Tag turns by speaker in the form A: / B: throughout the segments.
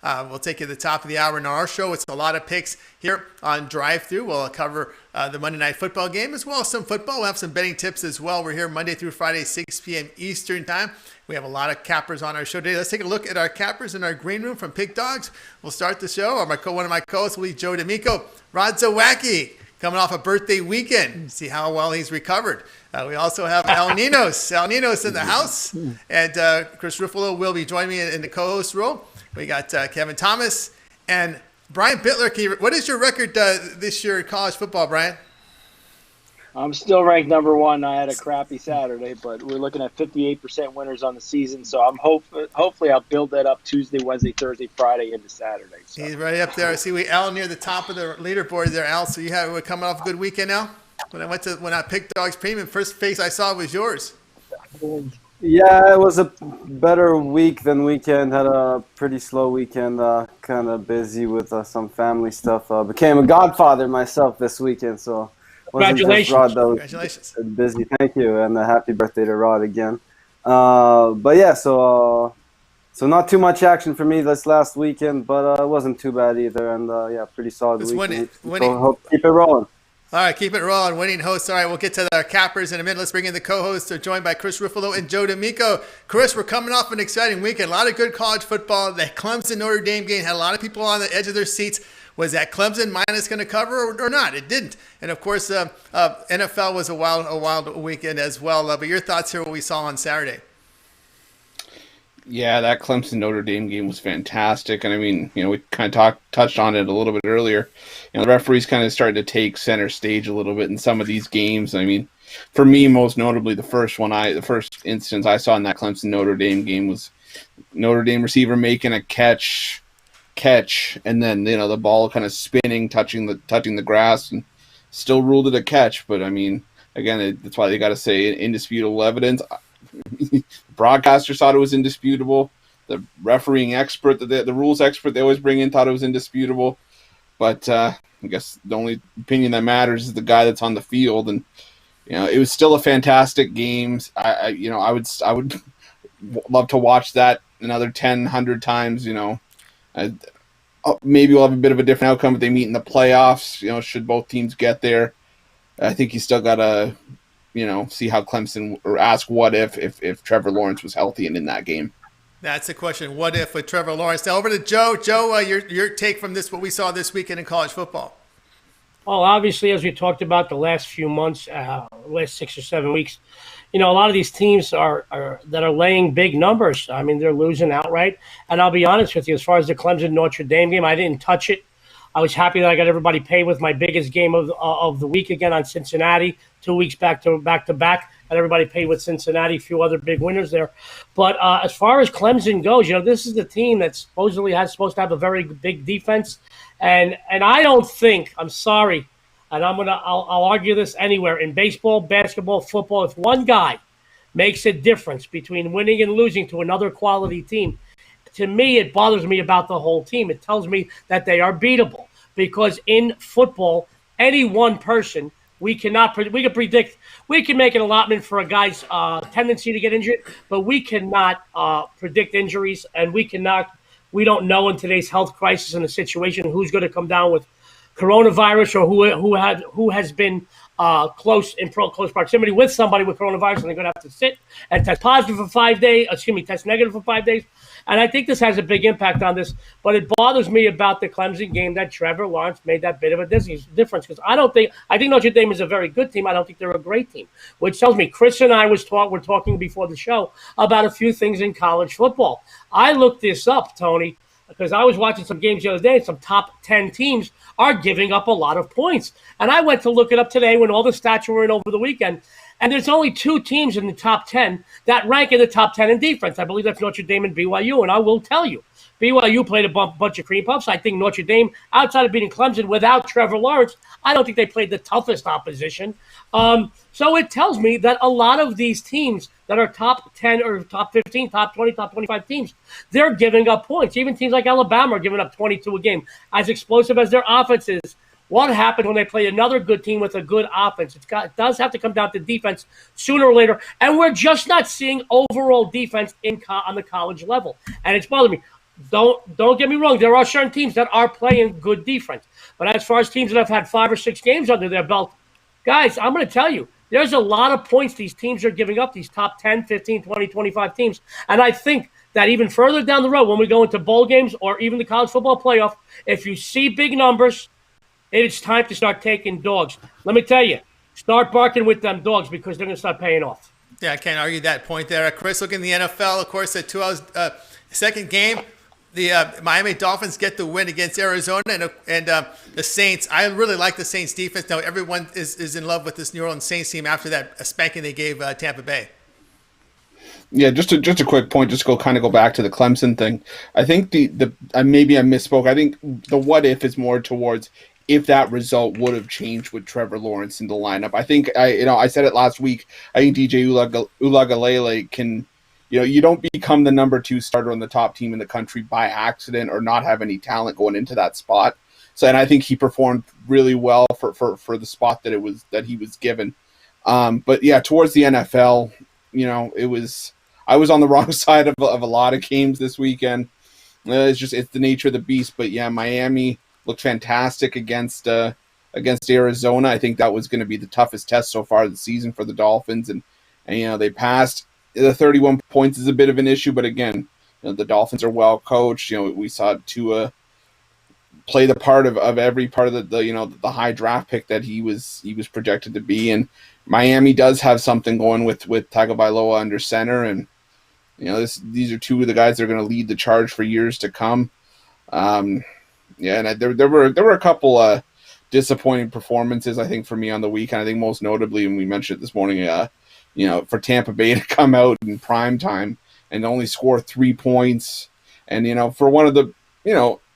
A: We'll take you to the top of the hour in our show. It's a lot of picks here on Drive Through. We'll cover the Monday Night Football game as well as some football. We'll have some betting tips as well. We're here Monday through Friday, 6 p.m. Eastern time. We have a lot of cappers on our show today. Let's take a look at our cappers in our green room from Pick Dogs. We'll start the show. One of my co-hosts will be Joe D'Amico. Rod Zawacki coming off a birthday weekend. See how well he's recovered. We also have El Ninos. El Ninos in the house. And Chris Ruffalo will be joining me in the co-host role. We got Kevin Thomas and Brian Bittler. What is your record this year in college football, Brian?
B: I'm still ranked number one. I had a crappy Saturday, but we're looking at 58% winners on the season. So I'm hopefully I'll build that up Tuesday, Wednesday, Thursday, Friday into Saturday. So.
A: He's right up there. I see Al near the top of the leaderboard there, Al. So we're coming off a good weekend now. When I picked Dogs Premium, first face I saw was yours.
C: Yeah, it was a better week than weekend. Had a pretty slow weekend, kind of busy with some family stuff. Became a godfather myself this weekend, so
D: congratulations.
C: Rod,
A: Congratulations.
C: Busy, thank you, and a happy birthday to Rod again. But yeah, so not too much action for me this last weekend, but it wasn't too bad either, and yeah, pretty solid weekend. So hope keep it rolling.
A: All right, keep it rolling. Winning hosts. All right, we'll get to our cappers in a minute. Let's bring in the co-hosts. They're joined by Chris Ruffalo and Joe D'Amico. Chris, we're coming off an exciting weekend. A lot of good college football. The Clemson-Notre Dame game had a lot of people on the edge of their seats. Was that Clemson minus going to cover or not? It didn't. And, of course, NFL was a wild weekend as well. But your thoughts here, what we saw on Saturday?
E: Yeah, that Clemson-Notre Dame game was fantastic. And, I mean, we kind of touched on it a little bit earlier. The referees kind of started to take center stage a little bit in some of these games. I mean, for me, most notably, the first instance I saw in that Clemson-Notre Dame game was Notre Dame receiver making a catch, and then, the ball kind of spinning, touching the grass, and still ruled it a catch. But, I mean, again, that's why they got to say indisputable evidence. Broadcasters thought it was indisputable. The refereeing expert, the rules expert they always bring in, thought it was indisputable. But I guess the only opinion that matters is the guy that's on the field, and it was still a fantastic game. I would love to watch that another 10, 100 times. Maybe we'll have a bit of a different outcome if they meet in the playoffs. Should both teams get there, I think you still gotta see how Clemson, or ask what if Trevor Lawrence was healthy and in that game.
A: That's the question. What if with Trevor Lawrence? Now over to Joe. Joe, your take from what we saw this weekend in college football.
D: Well, obviously, as we talked about the last few months, last 6 or 7 weeks, a lot of these teams that are laying big numbers. I mean, they're losing outright. And I'll be honest with you, as far as the Clemson-Notre Dame game, I didn't touch it. I was happy that I got everybody paid with my biggest game of the week again on Cincinnati, 2 weeks back to back, and everybody paid with Cincinnati, a few other big winners there. But as far as Clemson goes, this is the team that's supposed to have a very big defense, and I don't think, I'm sorry, and I'll argue this anywhere in baseball, basketball, football, if one guy makes a difference between winning and losing to another quality team, to me, it bothers me about the whole team. It tells me that they are beatable, because in football, any one person, we can predict. We can make an allotment for a guy's tendency to get injured, but we cannot predict injuries, and we don't know in today's health crisis and the situation who's going to come down with coronavirus, or who has been close proximity with somebody with coronavirus, and they're going to have to sit and test positive for 5 days. Test negative for 5 days. And I think this has a big impact on this. But it bothers me about the Clemson game that Trevor Lawrence made that bit of a difference, because I think Notre Dame is a very good team. I don't think they're a great team, which tells me Chris and I were talking before the show about a few things in college football. I looked this up, Tony, because I was watching some games the other day. Some top 10 teams are giving up a lot of points. And I went to look it up today when all the stats were in over the weekend. And there's only 2 teams in the top 10 that rank in the top 10 in defense. I believe that's Notre Dame and BYU. And I will tell you, BYU played a bunch of cream puffs. I think Notre Dame, outside of beating Clemson without Trevor Lawrence, I don't think they played the toughest opposition. So it tells me that a lot of these teams that are top 10 or top 15, top 20, top 25 teams, they're giving up points. Even teams like Alabama are giving up 22 a game. As explosive as their offense is, what happens when they play another good team with a good offense? It does have to come down to defense sooner or later, and we're just not seeing overall defense on the college level. And it's bothering me. Don't get me wrong. There are certain teams that are playing good defense. But as far as teams that have had 5 or 6 games under their belt, guys, I'm going to tell you, there's a lot of points these teams are giving up, these top 10, 15, 20, 25 teams. And I think that even further down the road, when we go into bowl games or even the college football playoff, if you see big numbers, it's time to start taking dogs. Let me tell you, start barking with them dogs because they're going to start paying off.
A: Yeah, I can't argue that point there. Chris, looking at the NFL, of course, at 2 hours, second game, the Miami Dolphins get the win against Arizona and the Saints. I really like the Saints defense. Now everyone is in love with this New Orleans Saints team after that spanking they gave Tampa Bay.
E: Yeah, just a quick point, just to go back to the Clemson thing. I think maybe I misspoke. I think the what if is more towards if that result would have changed with Trevor Lawrence in the lineup. I think I said it last week. I think DJ Uiagalelei can. You don't become the number 2 starter on the top team in the country by accident or not have any talent going into that spot. So, and I think he performed really well for the spot that he was given. But yeah, towards the NFL, I was on the wrong side of a lot of games this weekend. It's the nature of the beast. But yeah, Miami looked fantastic against Arizona. I think that was going to be the toughest test so far this season for the Dolphins, and they passed. The 31 points is a bit of an issue, but again, the Dolphins are well coached. We saw Tua play the part of every part of the high draft pick that he was projected to be, and Miami does have something going with Tagovailoa under center, and these are 2 of the guys that are going to lead the charge for years to come. And there were a couple disappointing performances, I think, for me on the weekend. I think most notably, and we mentioned it this morning, for Tampa Bay to come out in prime time and only score 3 points. And, for one of the,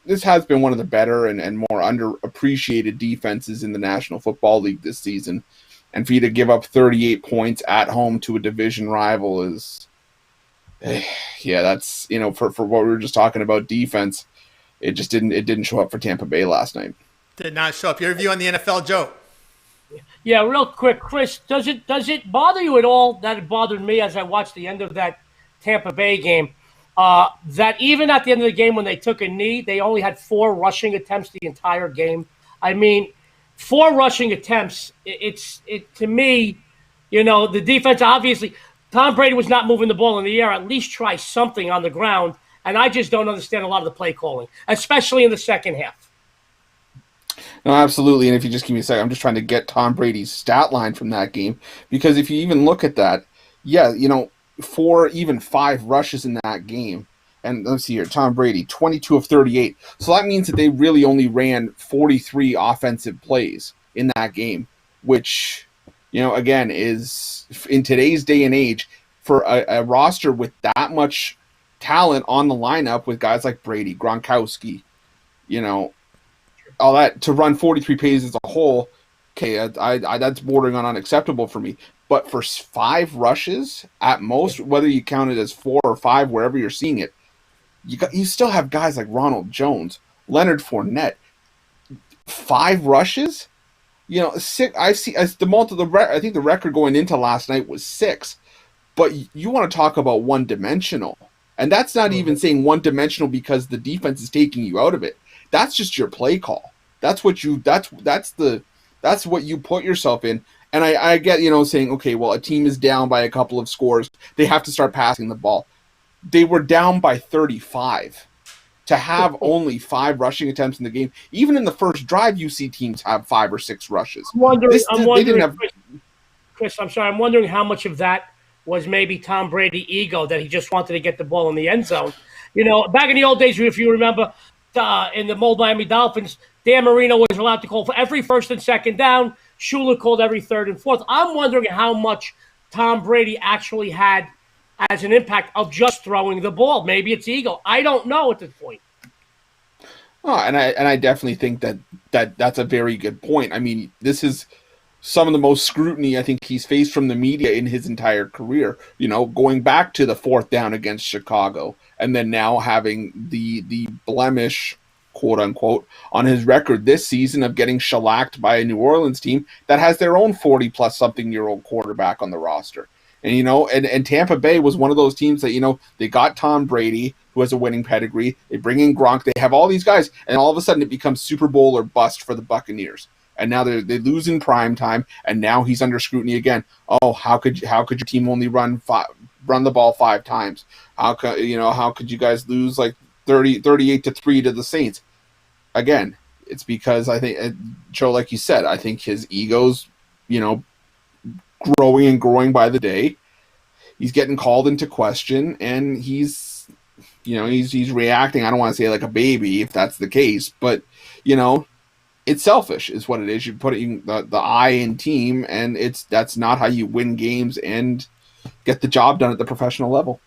E: this has been one of the better and more underappreciated defenses in the National Football League this season. And for you to give up 38 points at home to a division rival is, that's, for what we were just talking about defense, it didn't show up for Tampa Bay last night.
A: Did not show up. Your view on the NFL, Joe?
D: Yeah, real quick, Chris, does it bother you at all that it bothered me as I watched the end of that Tampa Bay game, that even at the end of the game when they took a knee, they only had 4 rushing attempts the entire game? I mean, 4 rushing attempts, to me, the defense, obviously, Tom Brady was not moving the ball in the air. At least try something on the ground, and I just don't understand a lot of the play calling, especially in the second half.
E: No, absolutely. And if you just give me a second, I'm just trying to get Tom Brady's stat line from that game. Because if you even look at that, 4, even 5 rushes in that game. And let's see here, Tom Brady, 22 of 38. So that means that they really only ran 43 offensive plays in that game, which, again, is in today's day and age for a roster with that much talent on the lineup with guys like Brady, Gronkowski, all that, to run 43 plays as a whole, okay, I that's bordering on unacceptable for me. But for 5 rushes at most, whether you count it as 4 or 5, wherever you're seeing it, you still have guys like Ronald Jones, Leonard Fournette, 5 rushes. 6. I see as I think the record going into last night was 6. But you want to talk about one-dimensional, and that's not even saying one-dimensional because the defense is taking you out of it. That's just your play call. That's what you put yourself in. And I get, saying, okay, well, a team is down by a couple of scores. They have to start passing the ball. They were down by 35. To have only 5 rushing attempts in the game, even in the first drive, you see teams have 5 or 6 rushes.
D: I'm wondering, Chris, I'm sorry. I'm wondering how much of that was maybe Tom Brady ego that he just wanted to get the ball in the end zone. Back in the old days, if you remember, in the old Miami Dolphins, Dan Marino was allowed to call for every first and second down. Shula called every third and fourth. I'm wondering how much Tom Brady actually had as an impact of just throwing the ball. Maybe it's ego. I don't know at this point.
E: Oh, and I definitely think that's a very good point. I mean, this is some of the most scrutiny I think he's faced from the media in his entire career. Going back to the 4th down against Chicago, and then now having the blemish, quote unquote, on his record this season of getting shellacked by a New Orleans team that has their own 40-plus-something-year-old quarterback on the roster. And, and Tampa Bay was one of those teams that, they got Tom Brady, who has a winning pedigree. They bring in Gronk. They have all these guys, and all of a sudden it becomes Super Bowl or bust for the Buccaneers. And now they lose in prime time, and now he's under scrutiny again. Oh, how could your team only run the ball 5 times? How could you guys lose like 38-3 to the Saints? Again, it's because I think, Joe, like you said, I think his ego's, growing and growing by the day. He's getting called into question, and he's reacting. I don't want to say like a baby if that's the case, but it's selfish is what it is. You're putting the I in team, and that's not how you win games and get the job done at the professional level.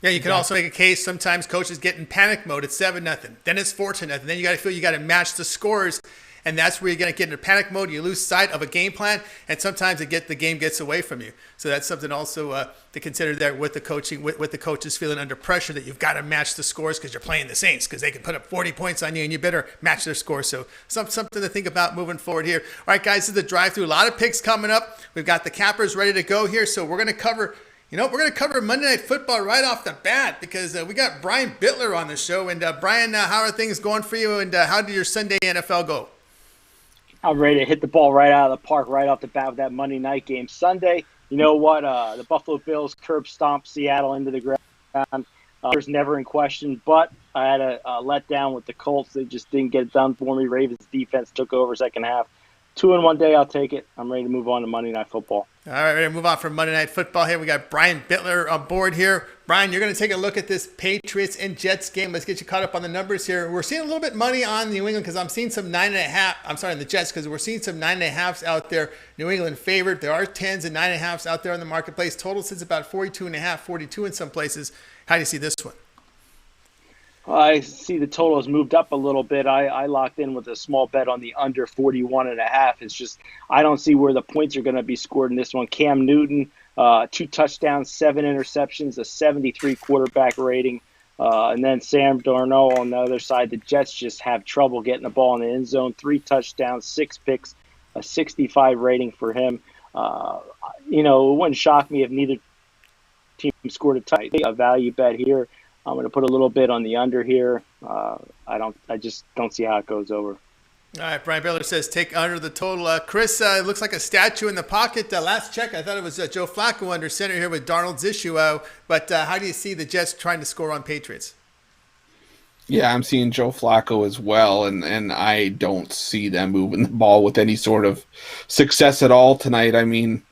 A: Yeah, you can also make a case. Sometimes coaches get in panic mode. It's 7-0. Then it's 4-0. Then you got to feel you got to match the scores, and that's where you're going to get into panic mode. You lose sight of a game plan, and sometimes the game gets away from you. So that's something also to consider there with the coaching, with the coaches feeling under pressure that you've got to match the scores because you're playing the Saints because they can put up 40 points on you, and you better match their scores. So something to think about moving forward here. All right, guys, this is the drive-through. A lot of picks coming up. We've got the cappers ready to go here, so we're going to cover. We're going to cover Monday Night Football right off the bat because we got Brian Bittler on the show. And Brian, how are things going for you? And how did your Sunday NFL go?
B: I'm ready to hit the ball right out of the park right off the bat with that Monday night game. Sunday, you know what? The Buffalo Bills curb stomped Seattle into the ground. There's never in question, but I had a letdown with the Colts. They just didn't get it done for me. Ravens defense took over second half. 2 in 1 day, I'll take it. I'm ready to move on to Monday Night Football.
A: All right, ready to move on from Monday Night Football here. We got Brian Bittler on board here. Brian, you're going to take a look at this Patriots and Jets game. Let's get you caught up on the numbers here. We're seeing a little bit money on New England because I'm seeing some 9.5. I'm sorry, on the Jets because we're seeing some 9.5s out there. New England favored. There are 10s and 9.5s out there in the marketplace. Total sits about 42.5, 42 in some places. How do you see this one?
B: I see the total has moved up a little bit. I locked in with a small bet on the under 41.5. It's just I don't see where the points are going to be scored in this one. Cam Newton, 2 touchdowns, 7 interceptions, a 73 quarterback rating. And then Sam Darnold on the other side. The Jets just have trouble getting the ball in the end zone. 3 touchdowns, 6 picks, a 65 rating for him. It wouldn't shock me if neither team scored a value bet here. I'm going to put a little bit on the under here. I just don't see how it goes over.
A: All right, Brian Bittler says take under the total. Chris, it looks like a statue in the pocket. Last check, I thought it was Joe Flacco under center here with Darnold's issue. But how do you see the Jets trying to score on Patriots?
E: Yeah, I'm seeing Joe Flacco as well, and I don't see them moving the ball with any sort of success at all tonight. I mean,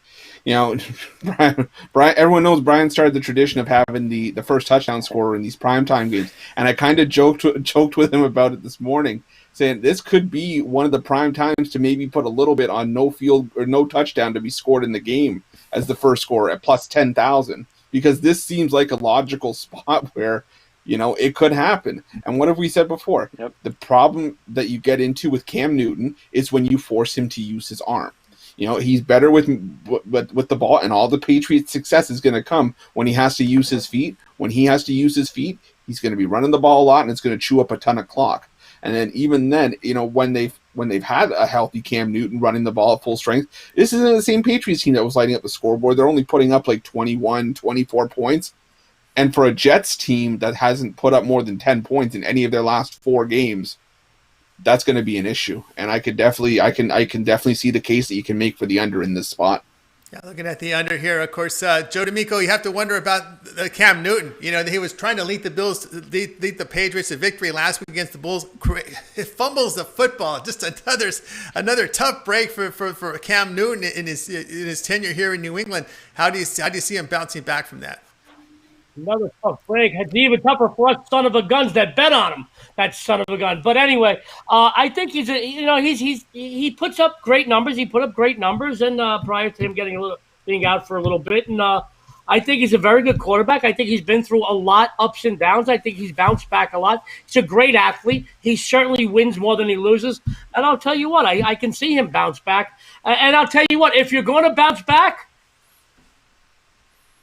E: Brian, everyone knows Brian started the tradition of having the first touchdown scorer in these primetime games. And I kind of joked with him about it this morning, saying this could be one of the prime times to maybe put a little bit on no field or no touchdown to be scored in the game as the first scorer at plus 10,000, because this seems like a logical spot where, it could happen. And what have we said before?
B: Yep.
E: The problem that you get into with Cam Newton is when you force him to use his arm. He's better with the ball, and all the Patriots' success is going to come when he has to use his feet. When he has to use his feet, he's going to be running the ball a lot, and it's going to chew up a ton of clock. And then even then, when they've had a healthy Cam Newton running the ball at full strength, this isn't the same Patriots team that was lighting up the scoreboard. They're only putting up like 21, 24 points. And for a Jets team that hasn't put up more than 10 points in any of their last 4 games, that's going to be an issue, and I can definitely see the case that you can make for the under in this spot.
A: Yeah, looking at the under here, of course, Joe D'Amico, you have to wonder about Cam Newton. He was trying to lead the Patriots to victory last week against the Bulls. It fumbles the football. Just another tough break for Cam Newton in his tenure here in New England. How do you see him bouncing back from that?
D: Another tough break. It's even tougher for us son of a guns that bet on him. That son of a gun. But anyway, I think he puts up great numbers. He put up great numbers, and prior to him being out for a little bit, and I think he's a very good quarterback. I think he's been through a lot ups and downs. I think he's bounced back a lot. He's a great athlete. He certainly wins more than he loses. And I'll tell you what, I can see him bounce back. And I'll tell you what, if you're going to bounce back,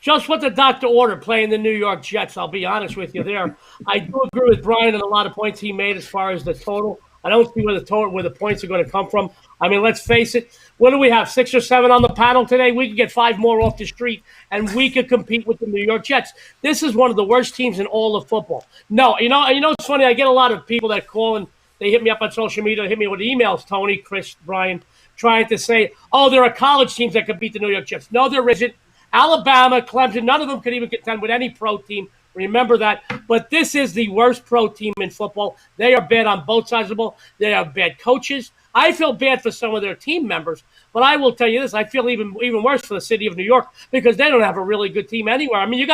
D: just what the doctor ordered, playing the New York Jets. I'll be honest with you there. I do agree with Brian on a lot of points he made as far as the total. I don't see where the points are going to come from. I mean, let's face it. What do we have? 6 or 7 on the panel today? We could get 5 more off the street, and we could compete with the New York Jets. This is one of the worst teams in all of football. No, you know, it's funny. I get a lot of people that call and they hit me up on social media, hit me with emails, Tony, Chris, Brian, trying to say, oh, there are college teams that could beat the New York Jets. No, there isn't. Alabama, Clemson, none of them could even contend with any pro team. Remember that. But this is the worst pro team in football. They are bad on both sides of the ball. They are bad coaches. I feel bad for some of their team members, but I will tell you this: I feel even worse for the city of New York because they don't have a really good team anywhere. I mean, you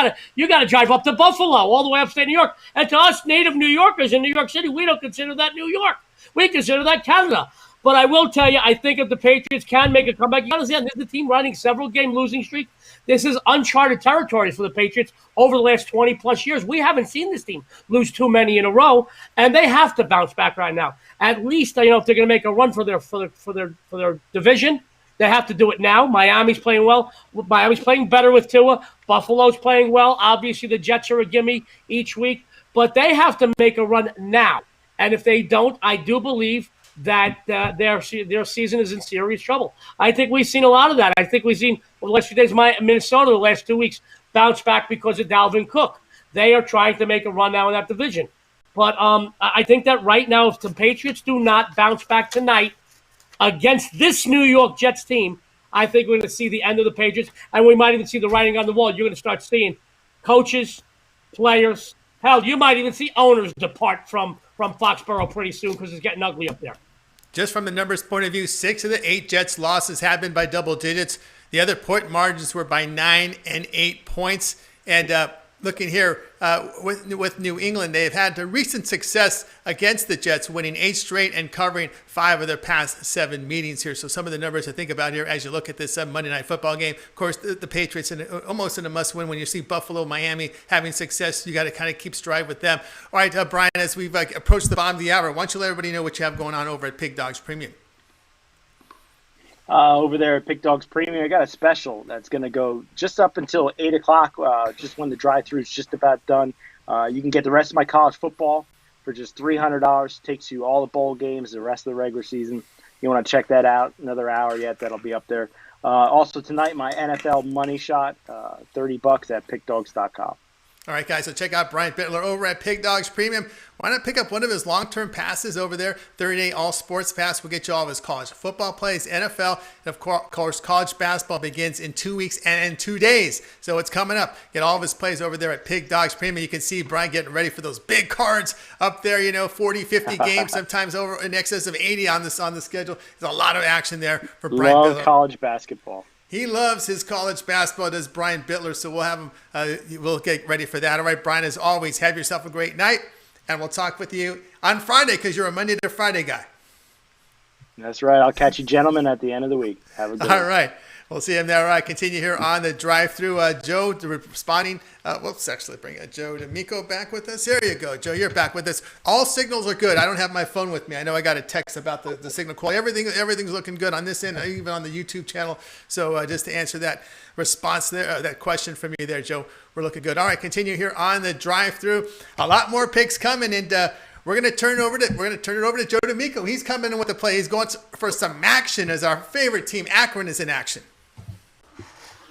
D: gotta drive up to Buffalo, all the way upstate New York, and to us native New Yorkers in New York City, we don't consider that New York. We consider that Canada. But I will tell you, I think if the Patriots can make a comeback, you understand this is the team running several game losing streak. This is uncharted territory for the Patriots over the last 20-plus years. We haven't seen this team lose too many in a row, and they have to bounce back right now. At least, if they're going to make a run for their division, they have to do it now. Miami's playing well. Miami's playing better with Tua. Buffalo's playing well. Obviously, the Jets are a gimme each week, but they have to make a run now. And if they don't, I do believe that their season is in serious trouble. I think we've seen a lot of that. I think we've seen the last few days, Minnesota the last 2 weeks bounce back because of Dalvin Cook. They are trying to make a run now in that division. But I think that right now, if the Patriots do not bounce back tonight against this New York Jets team, I think we're going to see the end of the Patriots, and we might even see the writing on the wall. You're going to start seeing coaches, players, hell, you might even see owners depart from Foxborough pretty soon because it's getting ugly up there.
A: Just from the numbers point of view, 6 of the 8 Jets' losses have been by double digits. The other point margins were by 9 and 8 points. And looking here with New England, they've had recent success against the Jets, winning 8 straight and covering 5 of their past 7 meetings here. So some of the numbers to think about here as you look at this Monday Night Football game. Of course, the Patriots almost in a must-win. When you see Buffalo, Miami having success, you got to kind of keep stride with them. All right, Brian, as we've approached the bottom of the hour, why don't you let everybody know what you have going on over at Pig Dogs Premium?
B: Over there at Pig Dogs Premium, I got a special that's going to go just up until 8 o'clock, just when the drive-thru is just about done. You can get the rest of my college football for just $300. Takes you all the bowl games, the rest of the regular season. You want to check that out, another hour yet, that'll be up there. Also tonight, my NFL money shot, $30 at pigdogs.com.
A: All right, guys, so check out Brian Bittler over at Pig Dogs Premium. Why not pick up one of his long-term passes over there? 30-day all-sports pass will get you all of his college football plays, NFL, and of course, college basketball begins in 2 weeks and in 2 days. So it's coming up. Get all of his plays over there at Pig Dogs Premium. You can see Brian getting ready for those big cards up there, 40, 50 games, sometimes over in excess of 80 on the schedule. There's a lot of action there for Brian Bittler.
B: Love college basketball.
A: He loves his college basketball, does Brian Bittler, so we'll have him, we'll get ready for that. All right, Brian, as always, have yourself a great night, and we'll talk with you on Friday because you're a Monday to Friday guy.
B: That's right. I'll catch you gentlemen at the end of the week. Have a good one.
A: All right. We'll see him there. All right, continue here on the drive-through. Joe responding. Let's actually bring Joe D'Amico back with us. There you go, Joe. You're back with us. All signals are good. I don't have my phone with me. I know I got a text about the signal quality. Everything's looking good on this end, even on the YouTube channel. So just to answer that response there, that question from you there, Joe, we're looking good. All right, continue here on the drive-through. A lot more picks coming, and we're going to turn it over to Joe D'Amico. He's coming in with the play. He's going for some action as our favorite team, Akron, is in action.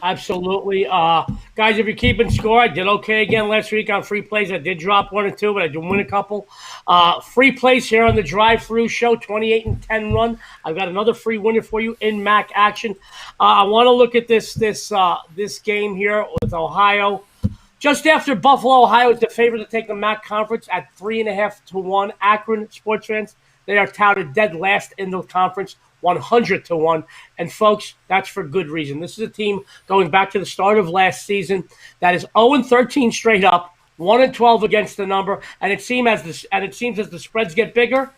D: Absolutely. Guys, if you're keeping score, I did okay again last week on free plays. I did drop 1 or 2, but I did win a couple. Free plays here on the drive-through show, 28-10 run. I've got another free winner for you in MAC action. I want to look at this game here with Ohio. Just after Buffalo, Ohio is the favorite to take the MAC conference at 3.5 to 1. Akron sports fans, they are touted dead last in the conference, 100 to 1. And folks, that's for good reason. This is a team going back to the start of last season that is 0-13 straight up, 1-12 against the number, and it seems as the spreads get bigger,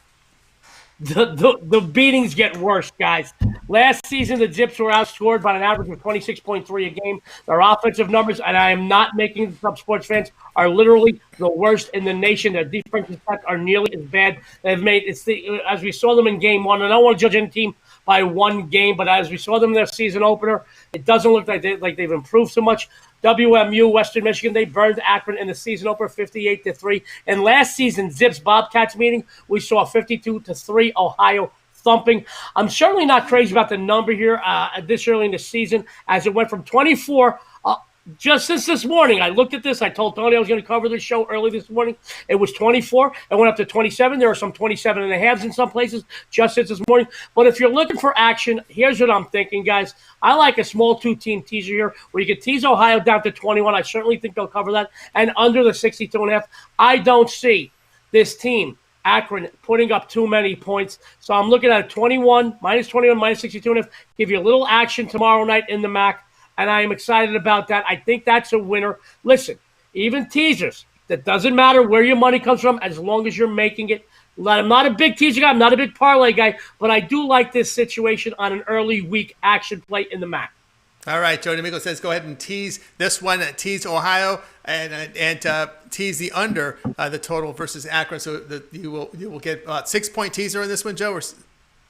D: the beatings get worse, guys. Last season, the Zips were outscored by an average of 26.3 a game. Their offensive numbers, and I am not making this up, sports fans, are literally the worst in the nation. Their defensive stats are nearly as bad. As we saw them in game 1, and I don't want to judge any team by one game, but as we saw them in their season opener, it doesn't look like they've improved so much. WMU, Western Michigan, they burned Akron in the season opener 58-3. And last season, Zips Bobcats meeting, we saw 52-3 Ohio thumping. I'm certainly not crazy about the number here this early in the season, as it went from 24 just since this morning. I looked at this. I told Tony I was going to cover this show early this morning. It was 24. It went up to 27. There are some 27 and a halves in some places just since this morning. But if you're looking for action, here's what I'm thinking, guys. I like a small two-team teaser here where you can tease Ohio down to 21. I certainly think they'll cover that. And under the 62 and a half, I don't see this team, Akron, putting up too many points. So I'm looking at a 21, minus 21, minus 62 and a half. Give you a little action tomorrow night in the MAC. And I am excited about that. I think that's a winner. Listen, even teasers, that doesn't matter where your money comes from as long as you're making it. I'm not a big teaser guy. I'm not a big parlay guy. But I do like this situation on an early week action play in the MAC.
A: All right, Joe D'Amico says go ahead and tease this one, tease Ohio, and tease the under the total versus Akron. So you will get 6-point teaser in this one, Joe, or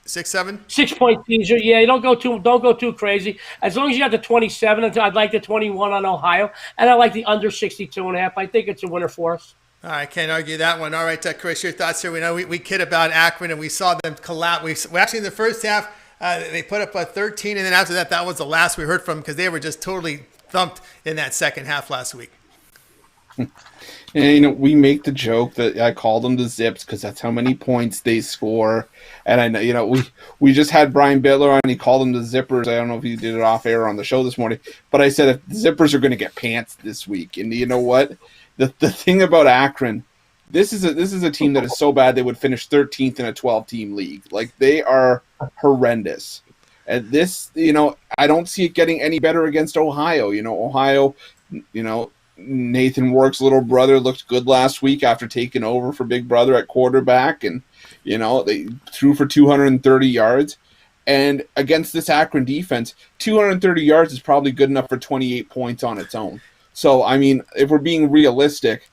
A: 6, 7?
D: 6-point teaser. Yeah, don't go too crazy. As long as you got the 27, I'd like the 21 on Ohio, and I like the under 62 and a half. I think it's a winner for us.
A: All right, can't argue that one. All right, Chris, your thoughts here. We know we kid about Akron, and we saw them collapse. We actually in the first half they put up a 13, and then after that was the last we heard from them because they were just totally thumped in that second half last week.
E: And, we make the joke that I call them the Zips because that's how many points they score. And I know, we just had Brian Bittler on. He called them the Zippers. I don't know if he did it off air on the show this morning, but I said if the Zippers are going to get pants this week, and you know what? The thing about Akron, this is a team that is so bad they would finish 13th in a 12-team league. Like, they are horrendous. And this, I don't see it getting any better against Ohio. Ohio, Nathan Work's little brother looked good last week after taking over for Big Brother at quarterback, and they threw for 230 yards. And against this Akron defense, 230 yards is probably good enough for 28 points on its own. So, I mean, if we're being realistic,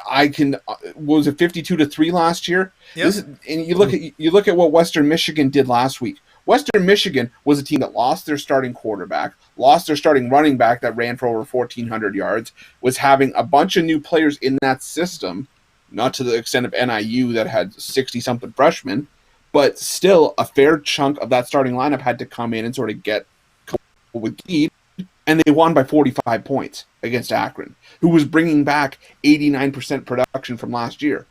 E: was it 52-3 last year?
A: Yep.
E: And you look at what Western Michigan did last week. Western Michigan was a team that lost their starting quarterback, lost their starting running back that ran for over 1,400 yards, was having a bunch of new players in that system, not to the extent of NIU that had 60-something freshmen, but still a fair chunk of that starting lineup had to come in and sort of get with lead, and they won by 45 points against Akron, who was bringing back 89% production from last year.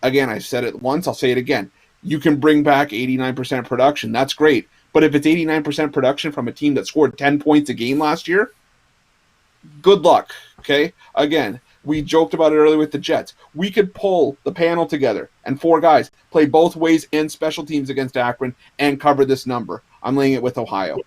E: Again, I said it once, I'll say it again. You can bring back 89% production. That's great. But if it's 89% production from a team that scored 10 points a game last year, good luck, okay? Again, we joked about it earlier with the Jets. We could pull the panel together and 4 guys play both ways and special teams against Akron and cover this number. I'm laying it with Ohio.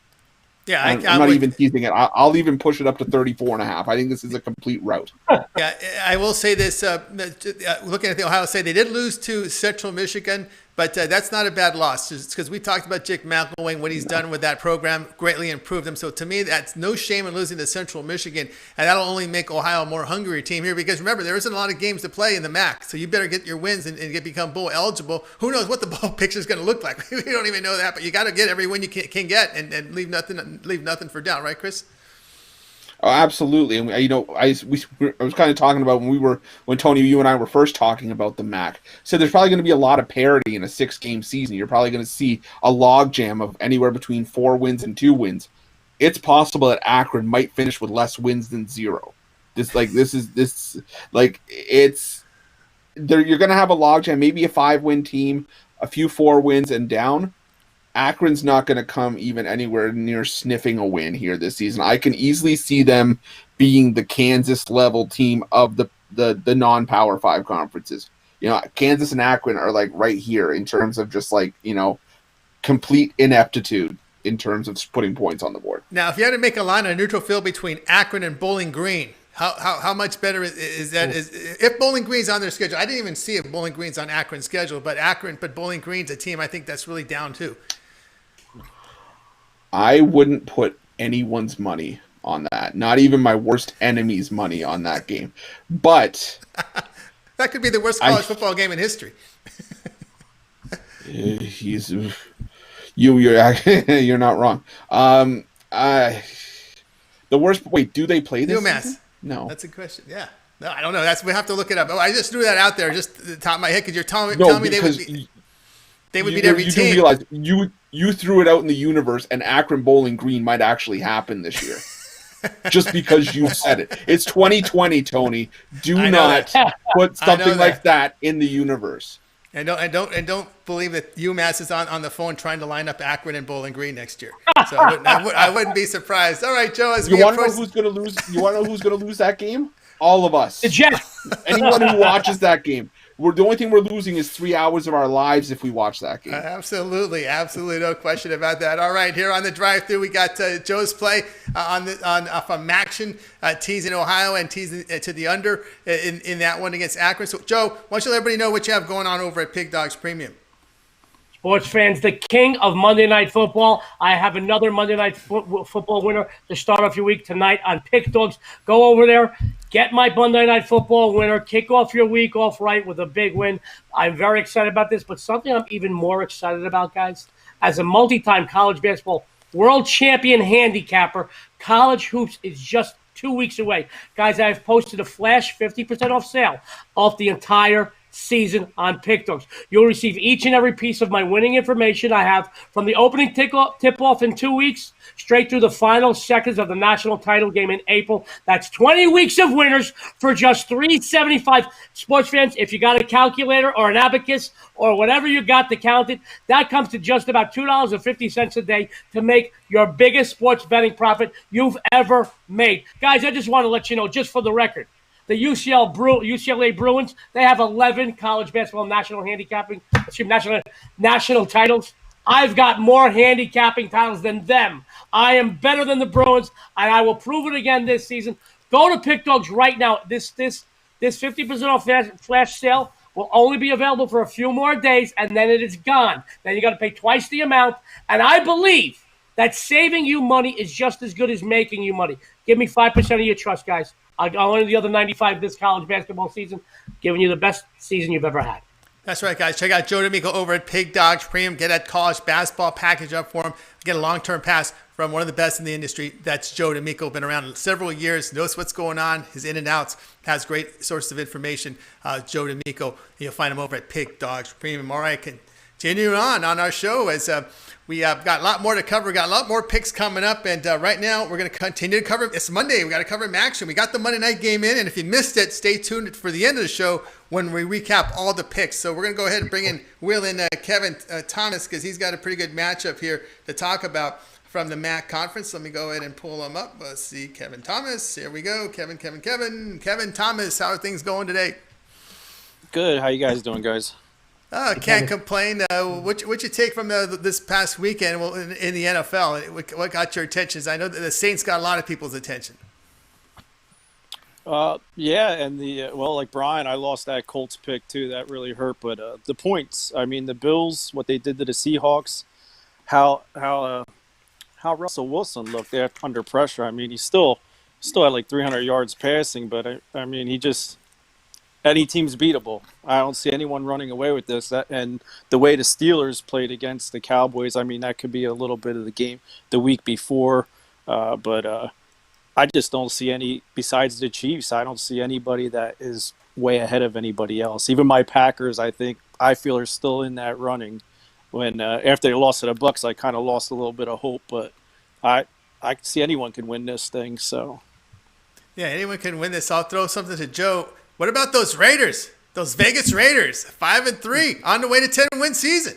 A: Yeah,
E: I'm not even teasing it. I'll even push it up to 34.5. I think this is a complete rout.
A: Yeah, I will say this. Looking at the Ohio State, they did lose to Central Michigan, but that's not a bad loss. Because we talked about Jake McElwain, what he's done with that program, greatly improved them. So to me, that's no shame in losing to Central Michigan, and that'll only make Ohio a more hungry team here. Because remember, there isn't a lot of games to play in the MAC, so you better get your wins and become bowl eligible. Who knows what the bowl picture is going to look like? We don't even know that, but you got to get every win you can get and leave nothing for doubt, right, Chris?
E: Oh, absolutely. And I was kind of talking about when Tony, you and I were first talking about the MAC. So there's probably going to be a lot of parity in a 6-game season. You're probably going to see a logjam of anywhere between 4 wins and 2 wins. It's possible that Akron might finish with less wins than 0. You're going to have a logjam, maybe a 5-win team, a few 4 wins and down. Akron's not going to come even anywhere near sniffing a win here this season. I can easily see them being the Kansas level team of the non-Power 5 conferences. Kansas and Akron are like right here in terms of just complete ineptitude in terms of putting points on the board.
A: Now, if you had to make a line on a neutral field between Akron and Bowling Green, how much better is that? If Bowling Green's on their schedule? I didn't even see if Bowling Green's on Akron's schedule, but Bowling Green's a team I think that's really down too.
E: I wouldn't put anyone's money on that. Not even my worst enemy's money on that game. But
A: that could be the worst college football game in history.
E: You're not wrong. The worst. Wait, do they play this
A: UMass.
E: season? No,
A: that's a question. Yeah, no, I don't know. We have to look it up. Oh, I just threw that out there, just at the top of my head, because you're telling me they would beat every team.
E: You do realize you threw it out in the universe, and Akron Bowling Green might actually happen this year. Just because you said it. It's 2020, Tony. Do not put something like that in the universe.
A: And don't believe that UMass is on the phone trying to line up Akron and Bowling Green next year. So I wouldn't be surprised. All right, Joe.
E: You want to know who's going to lose? You want to know who's going to lose that game? All of us.
D: The Jets.
E: Anyone who watches that game. The only thing we're losing is 3 hours of our lives if we watch that game.
A: Absolutely, no question about that. All right, here on the drive-thru, we got Joe's play from Maction, teasing Ohio and teasing to the under in that one against Akron. So, Joe, why don't you let everybody know what you have going on over at Pig Dogs Premium?
D: Sports fans, the king of Monday Night Football. I have another Monday Night Football winner to start off your week tonight on Pick Dogs. Go over there, get my Monday Night Football winner, kick off your week off right with a big win. I'm very excited about this, but something I'm even more excited about, guys, as a multi-time college basketball world champion handicapper, college hoops is just 2 weeks away. Guys, I have posted a flash 50% off sale off the entire season on Pick Dogs. You'll receive each and every piece of my winning information I have from the opening tip-off in 2 weeks straight through the final seconds of the national title game in April. That's 20 weeks of winners for just $375. Sports fans, if you got a calculator or an abacus or whatever you got to count it, that comes to just about $2.50 a day to make your biggest sports betting profit you've ever made. Guys, I just want to let you know, just for the record, the UCLA Bruins, they have 11 college basketball national titles. I've got more handicapping titles than them. I am better than the Bruins, and I will prove it again this season. Go to Pick Dogs right now. This 50% off flash sale will only be available for a few more days, and then it is gone. Then you got to pay twice the amount, and I believe that saving you money is just as good as making you money. Give me 5% of your trust, guys. I'll only the other 95 this college basketball season, giving you the best season you've ever had.
A: That's right, guys. Check out Joe D'Amico over at Pig Dogs Premium. Get that college basketball package up for him. Get a long-term pass from one of the best in the industry. That's Joe D'Amico. Been around several years. Knows what's going on. His in and outs. Has great sources of information. Joe D'Amico. You'll find him over at Pig Dogs Premium. All right, continuing on our show as we have got a lot more to cover. Got a lot more picks coming up, and right now we're going to continue to cover. It's Monday. We got to cover action. We got the Monday night game in, and if you missed it, stay tuned for the end of the show when we recap all the picks. So we're going to go ahead and bring in Will and Kevin Thomas because he's got a pretty good matchup here to talk about from the MAC conference. Let me go ahead and pull him up. Let's see, Kevin Thomas. Here we go. Kevin Thomas. How are things going today?
F: Good. How you guys doing, guys?
A: Can't complain. What you take from this past weekend in the NFL? What got your attention? I know that the Saints got a lot of people's attention.
F: Yeah, and like Brian, I lost that Colts pick too. That really hurt. But the points. I mean, the Bills, what they did to the Seahawks, how Russell Wilson looked there under pressure. I mean, he still had like 300 yards passing, but I mean, he just. Any team's beatable. I don't see anyone running away with this. And the way the Steelers played against the Cowboys, I mean, that could be a little bit of the game the week before. But I just don't see any, besides the Chiefs, I don't see anybody that is way ahead of anybody else. Even my Packers, I feel are still in that running. When after they lost to the Bucs, I kind of lost a little bit of hope. But I see anyone can win this thing. So
A: yeah, anyone can win this. I'll throw something to Joe. What about those Raiders? Those Vegas Raiders, 5-3, on the way to 10-win season.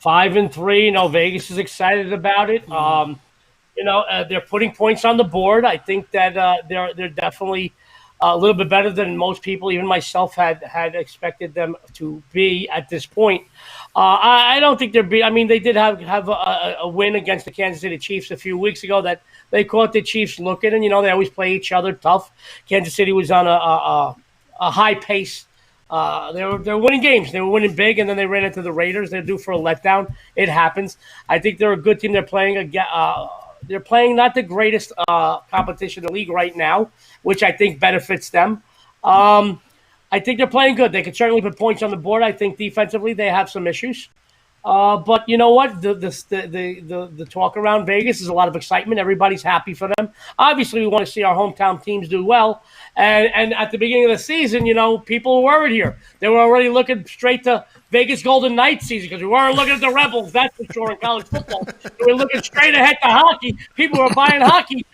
D: 5-3. No, Vegas is excited about it. They're putting points on the board. I think that they're definitely a little bit better than most people, even myself, had expected them to be at this point. I don't think they're I mean, they did have a win against the Kansas City Chiefs a few weeks ago that they caught the Chiefs looking, and, they always play each other tough. Kansas City was on a high pace. They're winning games. They were winning big, and then they ran into the Raiders. They're due for a letdown. It happens. I think they're a good team. They're playing they're playing not the greatest competition in the league right now, which I think benefits them. I think they're playing good. They can certainly put points on the board. I think defensively they have some issues. But you know what? The talk around Vegas is a lot of excitement. Everybody's happy for them. Obviously, we want to see our hometown teams do well. And at the beginning of the season, people were worried here. They were already looking straight to Vegas Golden Knights season because we weren't looking at the Rebels. That's for sure in college football. We were looking straight ahead to hockey. People were buying hockey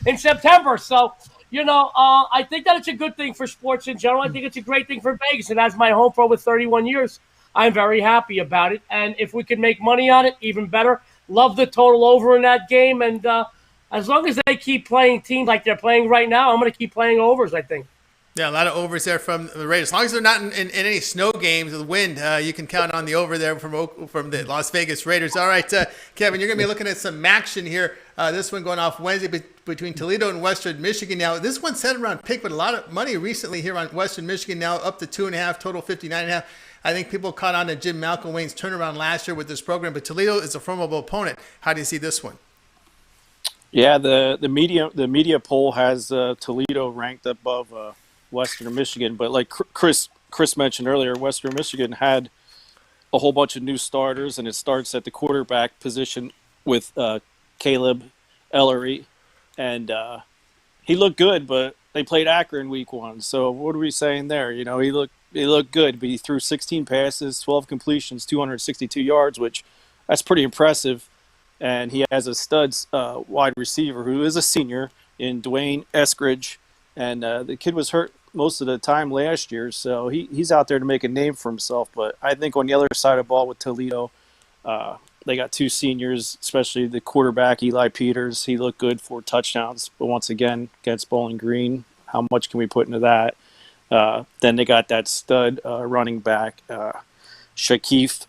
D: in September. So. I think that it's a good thing for sports in general. I think it's a great thing for Vegas. And as my home for over 31 years, I'm very happy about it. And if we could make money on it, even better. Love the total over in that game. And as long as they keep playing teams like they're playing right now, I'm going to keep playing overs, I think.
A: Yeah, a lot of overs there from the Raiders. As long as they're not in any snow games with wind, you can count on the over there from the Las Vegas Raiders. All right, Kevin, you're going to be looking at some action here. This one going off Wednesday between Toledo and Western Michigan. Now, this one's set around pick, but a lot of money recently here on Western Michigan now up to 2.5, total 59.5. I think people caught on to Jim McElwain's turnaround last year with this program, but Toledo is a formidable opponent. How do you see this one?
F: Yeah, the media poll has Toledo ranked above Western Michigan, but like Chris mentioned earlier, Western Michigan had a whole bunch of new starters, and it starts at the quarterback position with Caleb Ellery, and he looked good, but they played Akron week 1. So what are we saying there? He looked good, but he threw 16 passes, 12 completions, 262 yards, which that's pretty impressive. And he has a studs wide receiver who is a senior in Dwayne Eskridge, and the kid was hurt most of the time last year, so he's out there to make a name for himself. But I think on the other side of the ball with Toledo, they got 2 seniors, especially the quarterback, Eli Peters. He looked good for touchdowns, but once again, against Bowling Green, how much can we put into that? Then they got that stud running back, Shaquille,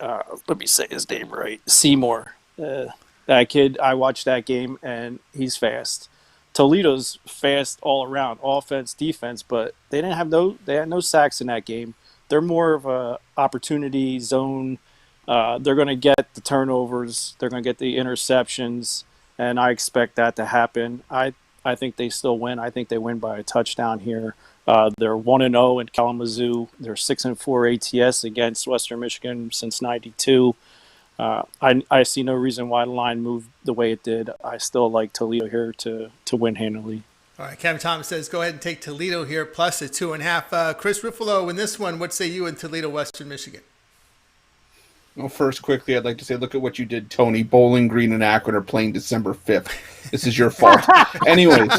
F: let me say his name right, Seymour. That kid, I watched that game, and he's fast. Toledo's fast all around, offense, defense, but they had no sacks in that game. They're more of a opportunity zone. They're going to get the turnovers. They're going to get the interceptions, and I expect that to happen. I think they still win. I think they win by a touchdown here. They're 1-0 in Kalamazoo. They're 6-4 ATS against Western Michigan since '92. I see no reason why the line moved the way it did. I still like Toledo here to win handily.
A: All right, Kevin Thomas says go ahead and take Toledo here plus a 2.5. Chris Ruffalo in this one. What say you in Toledo, Western Michigan?
E: Well, first, quickly, I'd like to say, look at what you did, Tony. Bowling Green and Akron are playing December 5th. This is your fault. Anyways.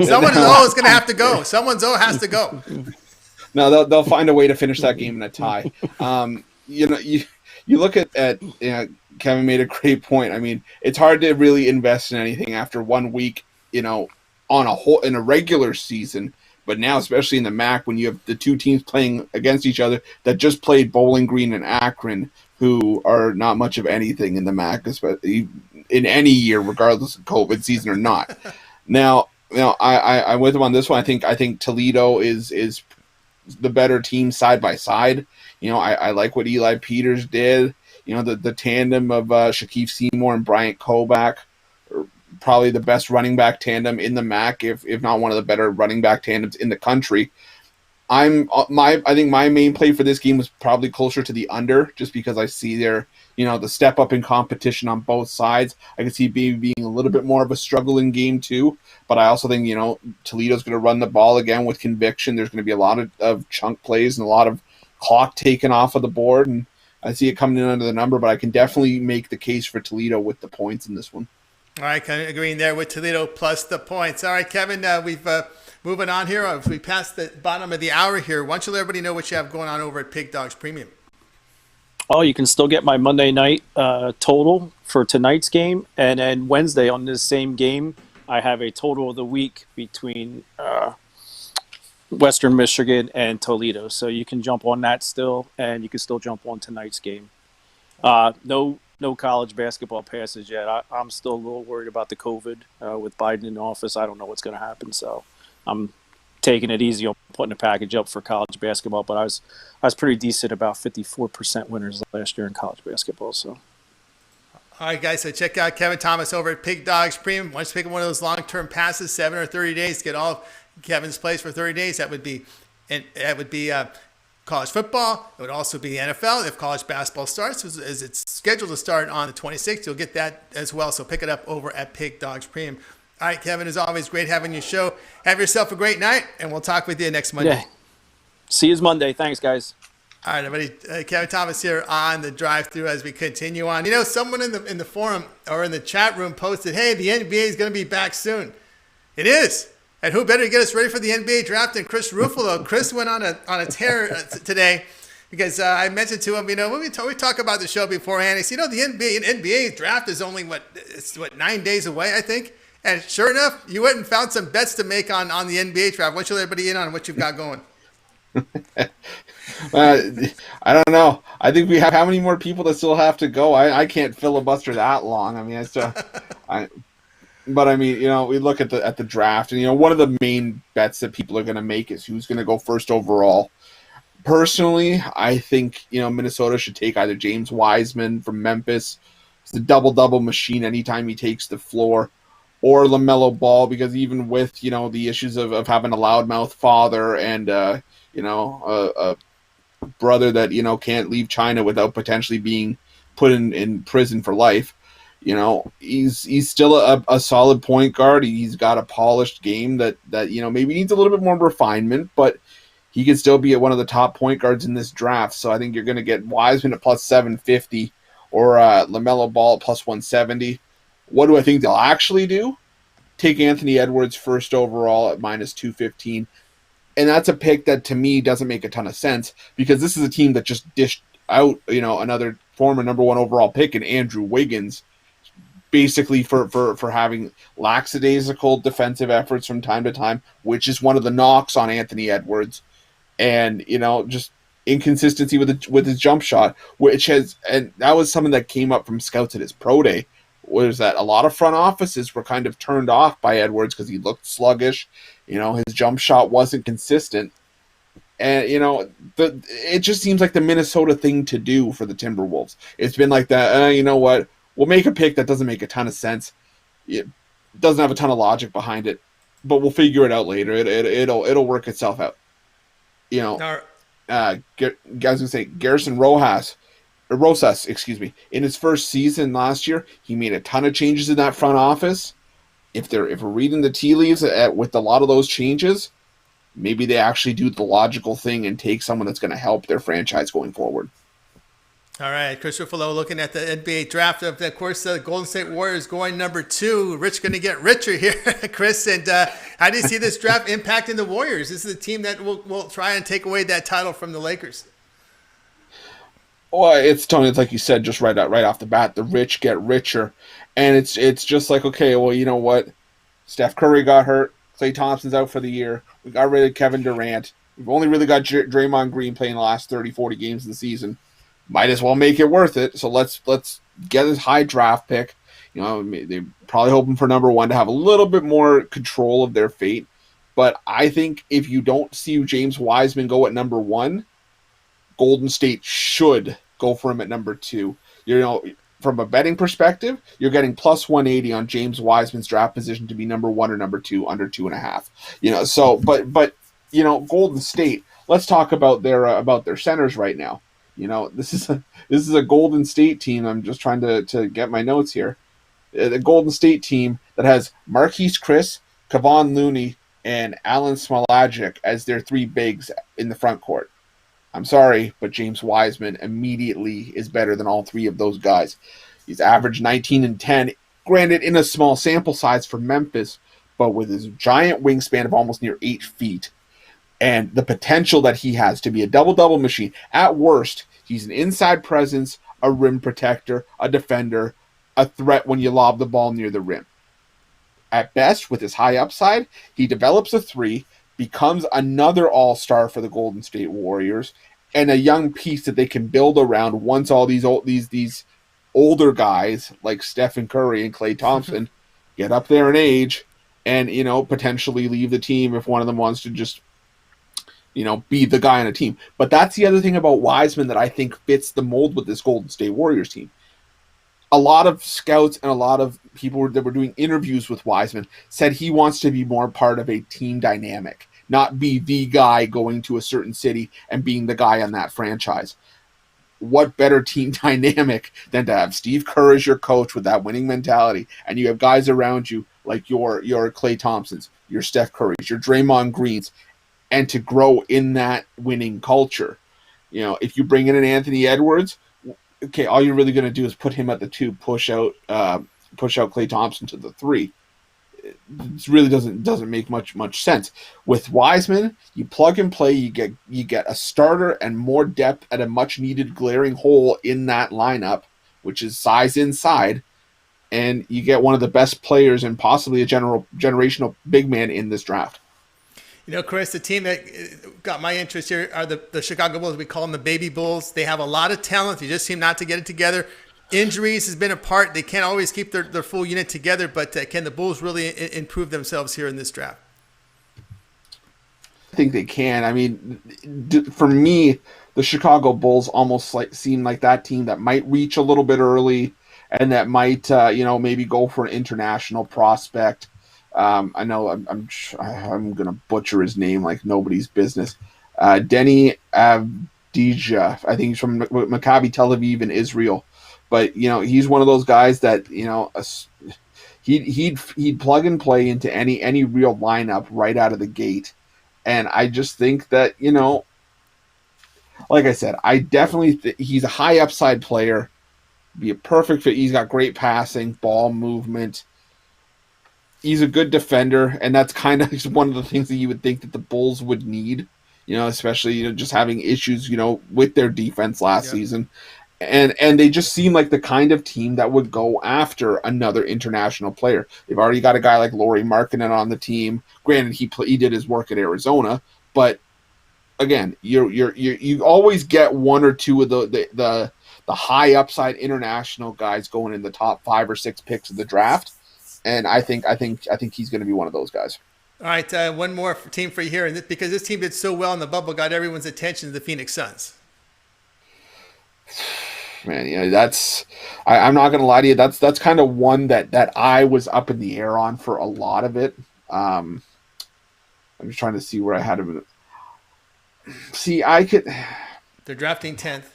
A: Someone's always going to have to go. Someone's always has to go.
E: No, they'll find a way to finish that game in a tie. You look at Kevin made a great point. I mean, it's hard to really invest in anything after 1 week, on a regular season. But now, especially in the MAC, when you have the 2 teams playing against each other that just played Bowling Green and Akron, who are not much of anything in the MAC, especially in any year, regardless of COVID season or not. Now, I'm with them on this one. I think Toledo is the better team side by side. I like what Eli Peters did. The tandem of Shaquille Seymour and Bryant Koback, probably the best running back tandem in the MAC, if not one of the better running back tandems in the country. I think my main play for this game was probably closer to the under, just because I see the step up in competition on both sides. I can see being a little bit more of a struggling game too, but I also think Toledo's going to run the ball again with conviction. There's going to be a lot of chunk plays and a lot of clock taken off of the board, and I see it coming in under the number, but I can definitely make the case for Toledo with the points in this one.
A: All right, kind of agreeing there with Toledo plus the points. All right, Kevin, we've moving on here. We passed the bottom of the hour here. Why don't you let everybody know what you have going on over at Pig Dogs Premium?
F: Oh, you can still get my Monday night total for tonight's game, and then Wednesday on this same game, I have a total of the week between Western Michigan and Toledo. So you can jump on that still, and you can still jump on tonight's game. No college basketball passes yet. I'm still a little worried about the COVID with Biden in office. I don't know what's going to happen, so I'm taking it easy on putting a package up for college basketball. But I was pretty decent, about 54% winners last year in college basketball. So,
A: all right, guys. So check out Kevin Thomas over at Pig Dogs Premium. Once you pick one of those long-term passes, 7 or 30 days, get all of Kevin's plays for 30 days. That would be college football. It would also be the NFL if college basketball starts, as it's scheduled to start on the 26th. You'll get that as well, so pick it up over at Pig Dogs Premium. All right, Kevin, as always, great having you show. Have yourself a great night, and we'll talk with you next Monday.
F: Yeah. See you Monday. Thanks, guys.
A: All right, everybody. Kevin Thomas here on the drive-through as we continue on. Someone in the forum or in the chat room posted, "Hey, the NBA is going to be back soon." It is. And who better to get us ready for the NBA draft than Chris Ruffalo? Chris went on a tear today because I mentioned to him, when we talk about the show beforehand, he said, the NBA draft is only, 9 days away, I think. And sure enough, you went and found some bets to make on the NBA draft. Why don't you let everybody in on what you've got going?
E: I don't know. I think we have how many more people that still have to go? I can't filibuster that long. But we look at the draft, and one of the main bets that people are going to make is who's going to go first overall. Personally, I think Minnesota should take either James Wiseman from Memphis, it's the double machine anytime he takes the floor, or LaMelo Ball, because even with the issues of having a loudmouth father and a brother that can't leave China without potentially being put in prison for life. He's still a solid point guard. He's got a polished game that maybe needs a little bit more refinement, but he could still be at one of the top point guards in this draft. So I think you're going to get Wiseman at plus 750 or LaMelo Ball at plus 170. What do I think they'll actually do? Take Anthony Edwards first overall at minus 215. And that's a pick that to me doesn't make a ton of sense because this is a team that just dished out, another former number one overall pick in Andrew Wiggins, basically for having lackadaisical defensive efforts from time to time, which is one of the knocks on Anthony Edwards, and just inconsistency with his jump shot, and that was something that came up from scouts at his pro day, was that a lot of front offices were kind of turned off by Edwards because he looked sluggish, his jump shot wasn't consistent, and it just seems like the Minnesota thing to do for the Timberwolves. It's been like that. We'll make a pick that doesn't make a ton of sense. It doesn't have a ton of logic behind it, but we'll figure it out later. It'll work itself out. Guys gonna say Garrison Rosas, in his first season last year, he made a ton of changes in that front office. If we're reading the tea leaves with a lot of those changes, maybe they actually do the logical thing and take someone that's going to help their franchise going forward.
A: All right, Chris Ruffalo looking at the NBA draft. Of course, the Golden State Warriors going number 2. Rich going to get richer here, Chris. And how do you see this draft impacting the Warriors? This is a team that will try and take away that title from the Lakers.
E: Well, it's Tony. It's like you said, just right off the bat, the rich get richer, and it's just like, okay, well, you know what? Steph Curry got hurt. Klay Thompson's out for the year. We got rid of Kevin Durant. We've only really got Draymond Green playing the last 30, 40 games of the season. Might as well make it worth it. So let's get a high draft pick. They're probably hoping for number 1 to have a little bit more control of their fate. But I think if you don't see James Wiseman go at number 1, Golden State should go for him at number 2. From a betting perspective, you're getting plus 180 on James Wiseman's draft position to be number 1 or number 2 under 2.5. So but Golden State. Let's talk about their centers right now. This is a Golden State team. I'm just trying to get my notes here. The Golden State team that has Marquise Chris, Kevon Looney, and Alan Smolagic as their 3 bigs in the front court. I'm sorry, but James Wiseman immediately is better than all 3 of those guys. He's averaged 19 and 10, granted in a small sample size for Memphis, but with his giant wingspan of almost near 8 feet. And the potential that he has to be a double-double machine. At worst, he's an inside presence, a rim protector, a defender, a threat when you lob the ball near the rim. At best, with his high upside, he develops a 3, becomes another all-star for the Golden State Warriors, and a young piece that they can build around once all these older guys like Stephen Curry and Klay Thompson get up there in age and, potentially leave the team if one of them wants to just be the guy on a team. But that's the other thing about Wiseman that I think fits the mold with this Golden State Warriors team. A lot of scouts and a lot of people that were doing interviews with Wiseman said he wants to be more part of a team dynamic. not be the guy going to a certain city and being the guy on that franchise. What better team dynamic than to have Steve Kerr as your coach with that winning mentality, and you have guys around you like your Klay Thompsons, your Steph Currys, your Draymond Greens, and to grow in that winning culture. If you bring in an Anthony Edwards, okay, all you're really going to do is put him at the 2, push out Klay Thompson to the 3. It really doesn't make much sense. With Wiseman, you plug and play, you get a starter and more depth at a much needed glaring hole in that lineup, which is size inside, and you get one of the best players and possibly a generational big man in this draft.
A: Chris, the team that got my interest here are the Chicago Bulls. We call them the baby Bulls. They have a lot of talent. They just seem not to get it together. Injuries has been a part. They can't always keep their full unit together, but can the Bulls really improve themselves here in this draft?
E: I think they can. I mean, for me, the Chicago Bulls almost seem like that team that might reach a little bit early and that might, maybe go for an international prospect. I know I'm going to butcher his name like nobody's business. Denny Avdija. I think he's from Maccabi Tel Aviv in Israel. But he's one of those guys that he'd plug and play into any real lineup right out of the gate, and I just think that like I said, I definitely he's a high upside player, be a perfect fit. He's got great passing, ball movement. He's a good defender, and that's kind of one of the things that you would think that the Bulls would need, especially just having issues with their defense last season. And they just seem like the kind of team that would go after another international player. They've already got a guy like Lauri Markkanen on the team. Granted, he did his work at Arizona, but again, you always get one or two of the high upside international guys going in the top 5 or 6 picks of the draft, and I think he's going to be one of those guys.
A: All right, one more team for you here, and because this team did so well in the bubble, got everyone's attention, the Phoenix Suns.
E: Man, I'm not gonna lie to you. That's kind of one that I was up in the air on for a lot of it. I'm just trying to see where I had him. See, I could.
A: They're drafting 10th.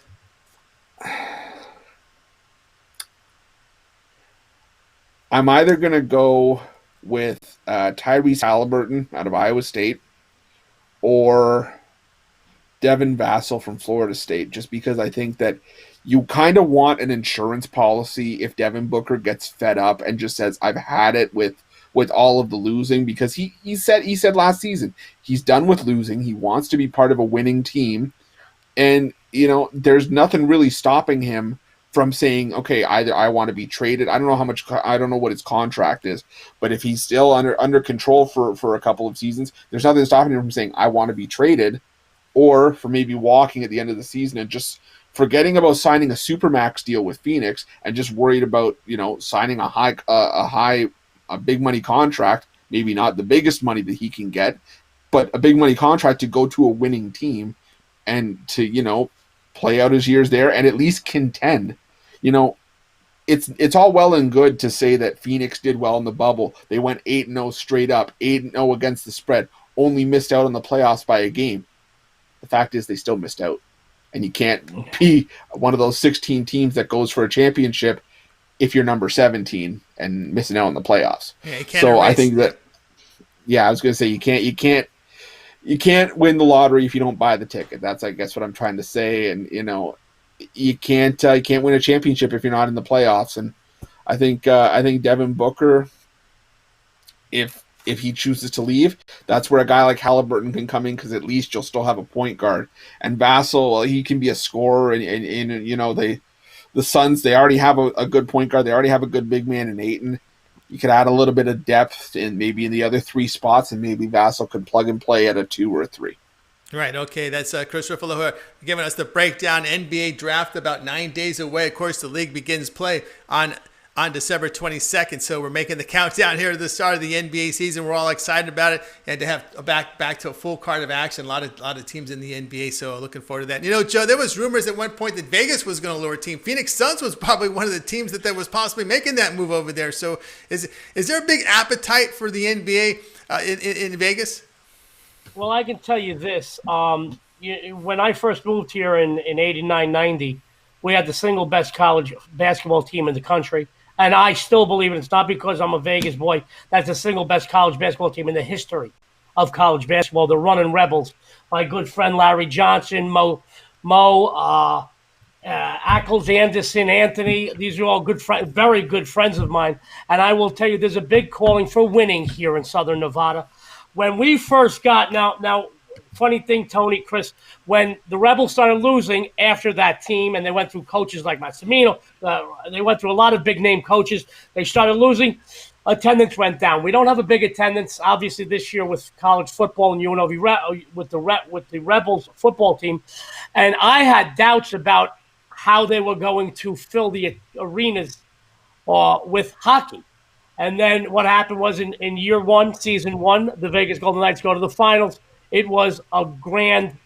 E: I'm either gonna go with Tyrese Halliburton out of Iowa State, or Devin Vassell from Florida State, just because I think that you kind of want an insurance policy if Devin Booker gets fed up and just says, I've had it with all of the losing, because he said last season he's done with losing. He wants to be part of a winning team. And, there's nothing really stopping him from saying, okay, either I want to be traded. I don't know what his contract is, but if he's still under control for a couple of seasons, there's nothing stopping him from saying, I want to be traded, or for maybe walking at the end of the season and just forgetting about signing a supermax deal with Phoenix and just worried about, signing a big money contract, maybe not the biggest money that he can get, but a big money contract to go to a winning team and to, play out his years there and at least contend. It's all well and good to say that Phoenix did well in the bubble. They went 8-0 straight up, 8-0 against the spread, only missed out on the playoffs by a game. The fact is they still missed out. And you can't be one of those 16 teams that goes for a championship if you're number 17 and missing out on the playoffs.
A: Yeah,
E: I think that, I was going to say you can't win the lottery if you don't buy the ticket. That's, I guess, what I'm trying to say. And you can't win a championship if you're not in the playoffs. And I think Devin Booker, if he chooses to leave, that's where a guy like Halliburton can come in, because at least you'll still have a point guard. And Vassell, he can be a scorer, and the Suns, they already have a good point guard. They already have a good big man in Ayton. You could add a little bit of depth in maybe in the other 3 spots, and maybe Vassell could plug and play at a 2 or a 3.
A: Right, okay, that's Chris Ruffalo giving us the breakdown. NBA draft about 9 days away. Of course, the league begins play on December 22nd. So we're making the countdown here to the start of the NBA season. We're all excited about it, and to have back to a full card of action. A lot of teams in the NBA, so looking forward to that. Joe, there was rumors at one point that Vegas was going to lure a team. Phoenix Suns was probably one of the teams that was possibly making that move over there. So is there a big appetite for the NBA in Vegas?
D: Well, I can tell you this. When I first moved here in 89, 90, we had the single best college basketball team in the country. And I still believe it. It's not because I'm a Vegas boy. That's the single best college basketball team in the history of college basketball. The Running Rebels. My good friend Larry Johnson, Ackles, Anderson, Anthony. These are all good friends, very good friends of mine. And I will tell you, there's a big calling for winning here in Southern Nevada. When we first got now, funny thing, Tony, Chris, when the Rebels started losing after that team, and they went through coaches like Massimino, they went through a lot of big name coaches. They started losing. Attendance went down. We don't have a big attendance, obviously, this year with college football and UNLV with the Rebels football team, and I had doubts about how they were going to fill the arenas with hockey. And then what happened was in year one, season one, the Vegas Golden Knights go to the finals. It was a grand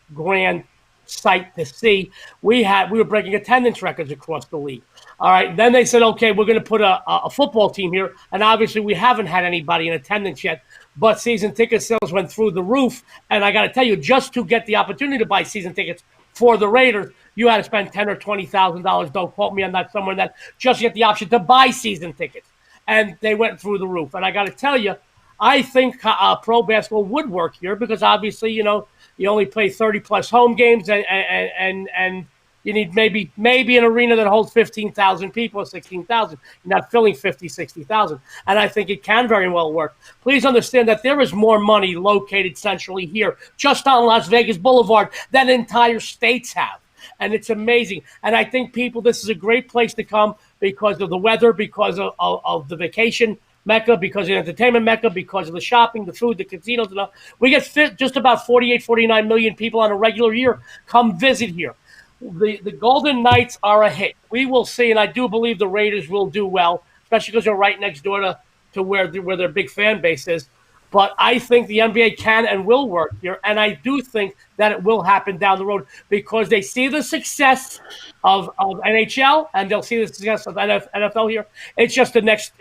D: sight to see. We were breaking attendance records across the league. All right. Then they said, okay, we're going to put a football team here. And obviously we haven't had anybody in attendance yet, but season ticket sales went through the roof. And I got to tell you, just to get the opportunity to buy season tickets for the Raiders, you had to spend $10,000 or $20,000. Don't quote me on that, somewhere that just to get the option to buy season tickets. And they went through the roof. And I got to tell you, I think pro basketball would work here because obviously, you only play 30-plus home games and you need maybe an arena that holds 15,000 people or 16,000. You're not filling 50, 60,000. And I think it can very well work. Please understand that there is more money located centrally here, just on Las Vegas Boulevard, than entire states have. And it's amazing. And I think this is a great place to come because of the weather, because of the vacation mecca, because of the entertainment mecca, because of the shopping, the food, the casinos. And we get just about 48, 49 million people on a regular year come visit here. The Golden Knights are a hit. We will see, and I do believe the Raiders will do well, especially because they're right next door to where their big fan base is. But I think the NBA can and will work here, and I do think that it will happen down the road because they see the success of NHL and they'll see the success of NFL here. It's just the next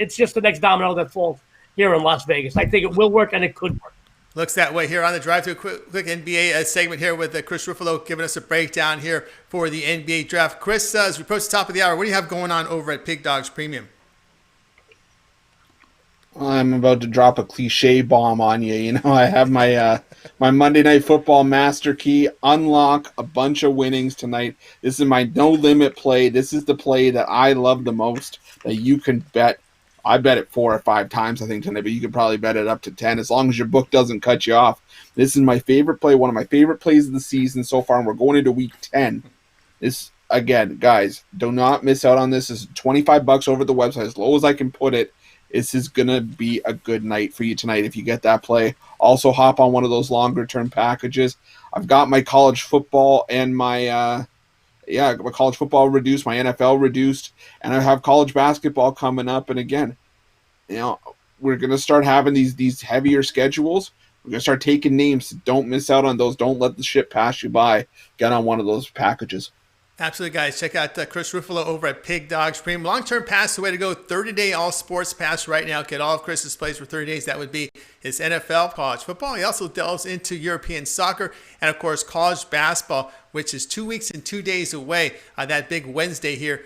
D: domino that falls here in Las Vegas. I think it will work and it could work.
A: Looks that way here on the drive to a quick NBA segment here with Chris Ruffalo giving us a breakdown here for the NBA draft. Chris, as we approach the top of the hour, what do you have going on over at Pig Dogs Premium?
E: I'm about to drop a cliche bomb on you. I have my my Monday Night Football master key. Unlock a bunch of winnings tonight. This is my no limit play. This is the play that I love the most that you can bet. I bet it 4 or 5 times, I think, tonight, but you could probably bet it up to 10 as long as your book doesn't cut you off. This is my favorite play, one of my favorite plays of the season so far, and we're going into week 10. This, again, guys, do not miss out on this. This is $25 over the website, as low as I can put it. This is going to be a good night for you tonight if you get that play. Also, hop on one of those longer-term packages. I've got my college football and my my college football reduced, my NFL reduced, and I have college basketball coming up. And again, we're going to start having these heavier schedules. We're going to start taking names. Don't miss out on those. Don't let the shit pass you by. Get on one of those packages.
A: Absolutely, guys. Check out Chris Ruffalo over at Pig Dogs Premium. Long-term pass, the way to go. 30-day all-sports pass right now. Get all of Chris's plays for 30 days. That would be his NFL, college football. He also delves into European soccer and, of course, college basketball, which is 2 weeks and 2 days away on that big Wednesday here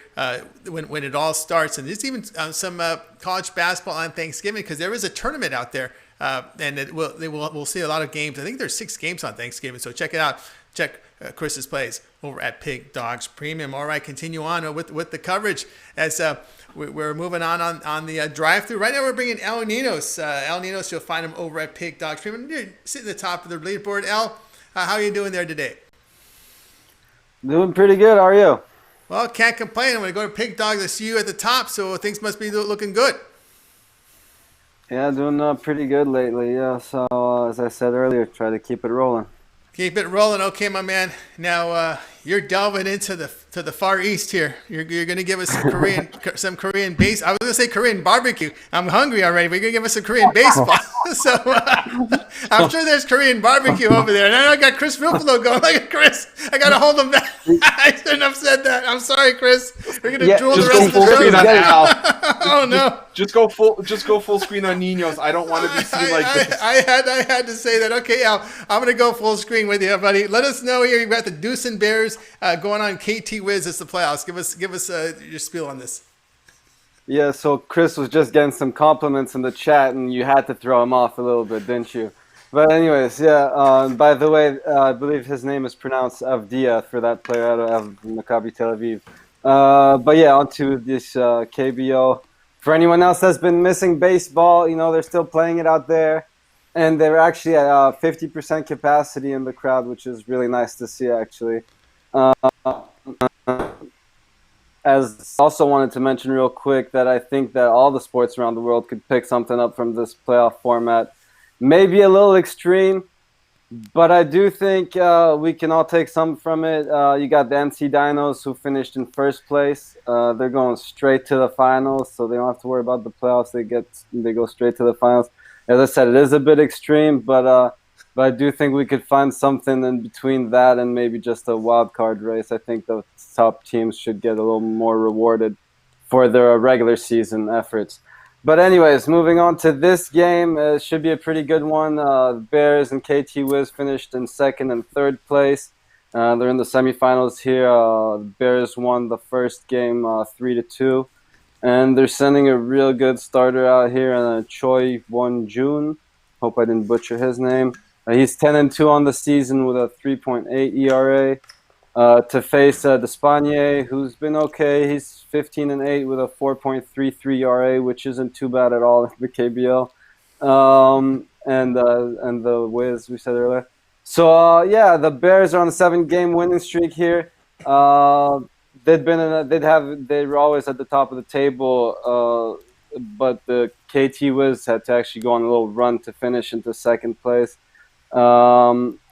A: when it all starts. And there's even some college basketball on Thanksgiving because there is a tournament out there. And we'll see a lot of games. I think there's 6 games on Thanksgiving, so check it out. Check Chris's plays over at Pig Dogs Premium. All right, continue on with the coverage as we're moving on the drive-through. Right now we're bringing El Ninos. El Ninos, you'll find him over at Pig Dogs Premium. You're sitting at the top of the leaderboard. El, how are you doing there today?
C: Doing pretty good. How are you?
A: Well, can't complain. I'm going to go to Pig Dogs. I see you at the top, so things must be looking good.
C: Yeah, doing pretty good lately. Yeah, so as I said earlier, try to keep it rolling.
A: Keep it rolling. Okay, my man. Now you're delving into to the Far East here. You're going to give us some Korean base. I was going to say Korean barbecue. I'm hungry already, but you're going to give us some Korean baseball. So I'm sure there's Korean barbecue over there. And I got Chris Ruffalo going. Look at Chris. I got to hold him back. I shouldn't have said that. I'm sorry, Chris. We're going to drool the rest of the show. Oh no!
E: Just go full screen on Ninos. I don't want to be seen like this.
A: I had to say that. Okay, Al, I'm going to go full screen with you, buddy. Let us know here. You've got the Deuce and Bears going on KT Wiz. It's the playoffs. Give us your spiel on this.
C: Yeah, so Chris was just getting some compliments in the chat, and you had to throw him off a little bit, didn't you? But anyways, yeah. By the way, I believe his name is pronounced Avdia for that player out of Maccabi Tel Aviv. But yeah, on to this KBO. For anyone else that's been missing baseball, they're still playing it out there. And they're actually at 50% capacity in the crowd, which is really nice to see, actually. As also wanted to mention real quick that I think that all the sports around the world could pick something up from this playoff format. Maybe a little extreme, but I do think we can all take some from it. You got the NC Dinos who finished in first place. They're going straight to the finals, so they don't have to worry about the playoffs. They go straight to the finals. As I said, it is a bit extreme, but I do think we could find something in between that and maybe just a wild card race. I think the top teams should get a little more rewarded for their regular season efforts. But anyways, moving on to this game, it should be a pretty good one. Bears and KT Wiz finished in second and third place. They're in the semifinals here. The Bears won the first game 3-2. And they're sending a real good starter out here, Choi Won-jun. Hope I didn't butcher his name. He's 10-2 on the season with a 3.8 ERA. To face Despaigne, who's been okay. He's 15-8 with a 4.33 ERA, which isn't too bad at all in the KBL. And the Wiz we said earlier. So the Bears are on a 7-game winning streak here. They were always at the top of the table, but the KT Wiz had to actually go on a little run to finish into second place.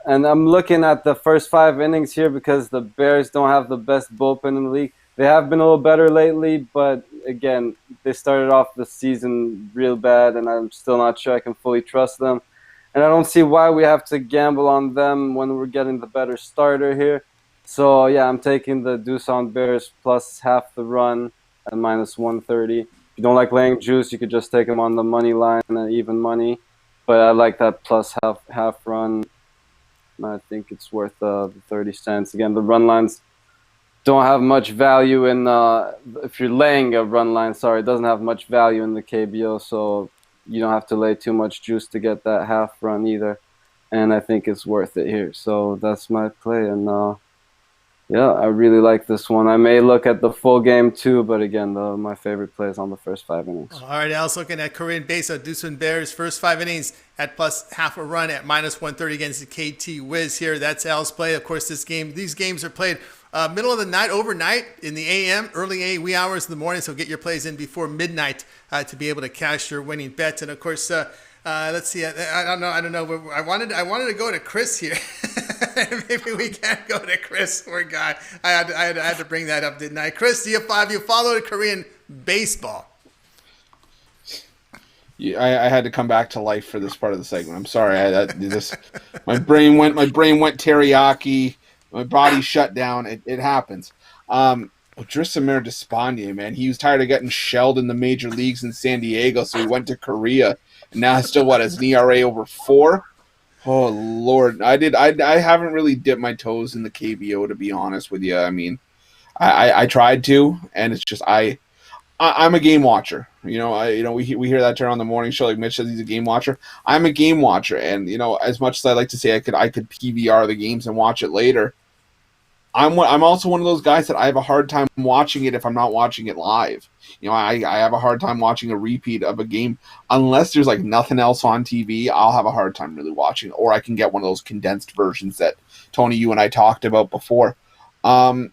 C: And I'm looking at the first 5 innings here because the Bears don't have the best bullpen in the league. They have been a little better lately, but again, they started off the season real bad, and I'm still not sure I can fully trust them. And I don't see why we have to gamble on them when we're getting the better starter here. So, yeah, I'm taking the Doosan Bears plus half the run at -130. If you don't like laying juice, you could just take them on the money line and even money. But I like that plus half run. I think it's worth the 30 cents. Again, the run lines don't have much value in if you're laying a run line. Sorry, it doesn't have much value in the KBO, so you don't have to lay too much juice to get that half run either. And I think it's worth it here. So that's my play, and I really like this one. I may look at the full game too, but again, my favorite play is on the first 5 innings.
A: All right, Al's looking at Korean baseball, Doosan Bears, first 5 innings at plus half a run at -130 against the KT Wiz here. That's Al's play. Of course, these games are played middle of the night, overnight, in the AM, early wee hours in the morning, so get your plays in before midnight to be able to cash your winning bets. And of course, let's see. I don't know. I wanted to go to Chris here. Maybe we can't go to Chris. Poor guy. I had to bring that up, didn't I? Chris, do you follow Korean baseball?
E: Yeah, I had to come back to life for this part of the segment. I'm sorry. My brain went teriyaki. My body shut down. It happens. Drisamir Despaigne, man, he was tired of getting shelled in the major leagues in San Diego, so he went to Korea. And now he's still has an ERA over 4. Oh Lord, I haven't really dipped my toes in the KBO, to be honest with you. I mean, I tried to, and it's just I'm a game watcher. We hear that term on the morning show. Like Mitch says, he's a game watcher. I'm a game watcher, and as much as I like to say I could PVR the games and watch it later, I'm also one of those guys that I have a hard time watching it if I'm not watching it live. I have a hard time watching a repeat of a game unless there's like nothing else on TV. I'll have a hard time really watching it, or I can get one of those condensed versions that Tony, you and I talked about before. I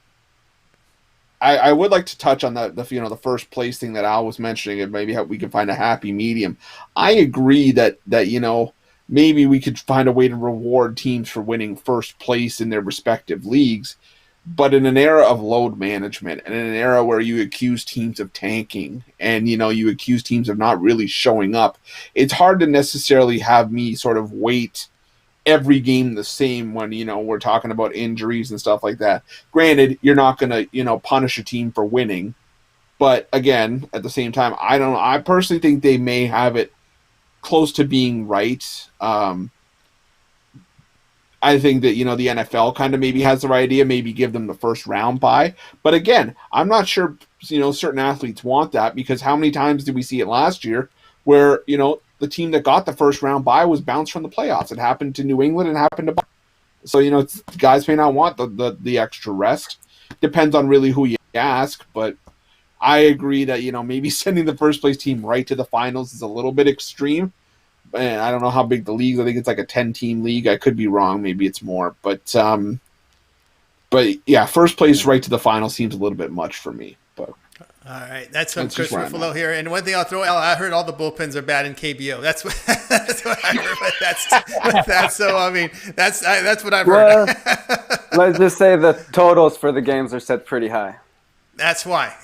E: would like to touch on the first place thing that Al was mentioning, and maybe how we can find a happy medium. I agree that maybe we could find a way to reward teams for winning first place in their respective leagues. But in an era of load management and in an era where you accuse teams of tanking and, you accuse teams of not really showing up, it's hard to necessarily have me sort of weight every game the same when, we're talking about injuries and stuff like that. Granted, you're not going to, punish a team for winning. But again, at the same time, I personally think they may have it close to being right. I think that, the NFL kind of maybe has the right idea, maybe give them the first round bye. But again, I'm not sure, certain athletes want that, because how many times did we see it last year where, the team that got the first round bye was bounced from the playoffs? It happened to New England and happened to. So, guys may not want the extra rest. Depends on really who you ask. But I agree that, maybe sending the first place team right to the finals is a little bit extreme. And I don't know how big the league. I think it's like a 10-team league. I could be wrong. Maybe it's more. But yeah, first place right to the final seems a little bit much for me. But
A: all right, that's from Chris Ruffalo here. And one thing I'll throw out, I heard all the bullpens are bad in KBO. That's what I heard. But that's so. I mean, that's what I've heard.
C: Let's just say the totals for the games are set pretty high.
A: That's why.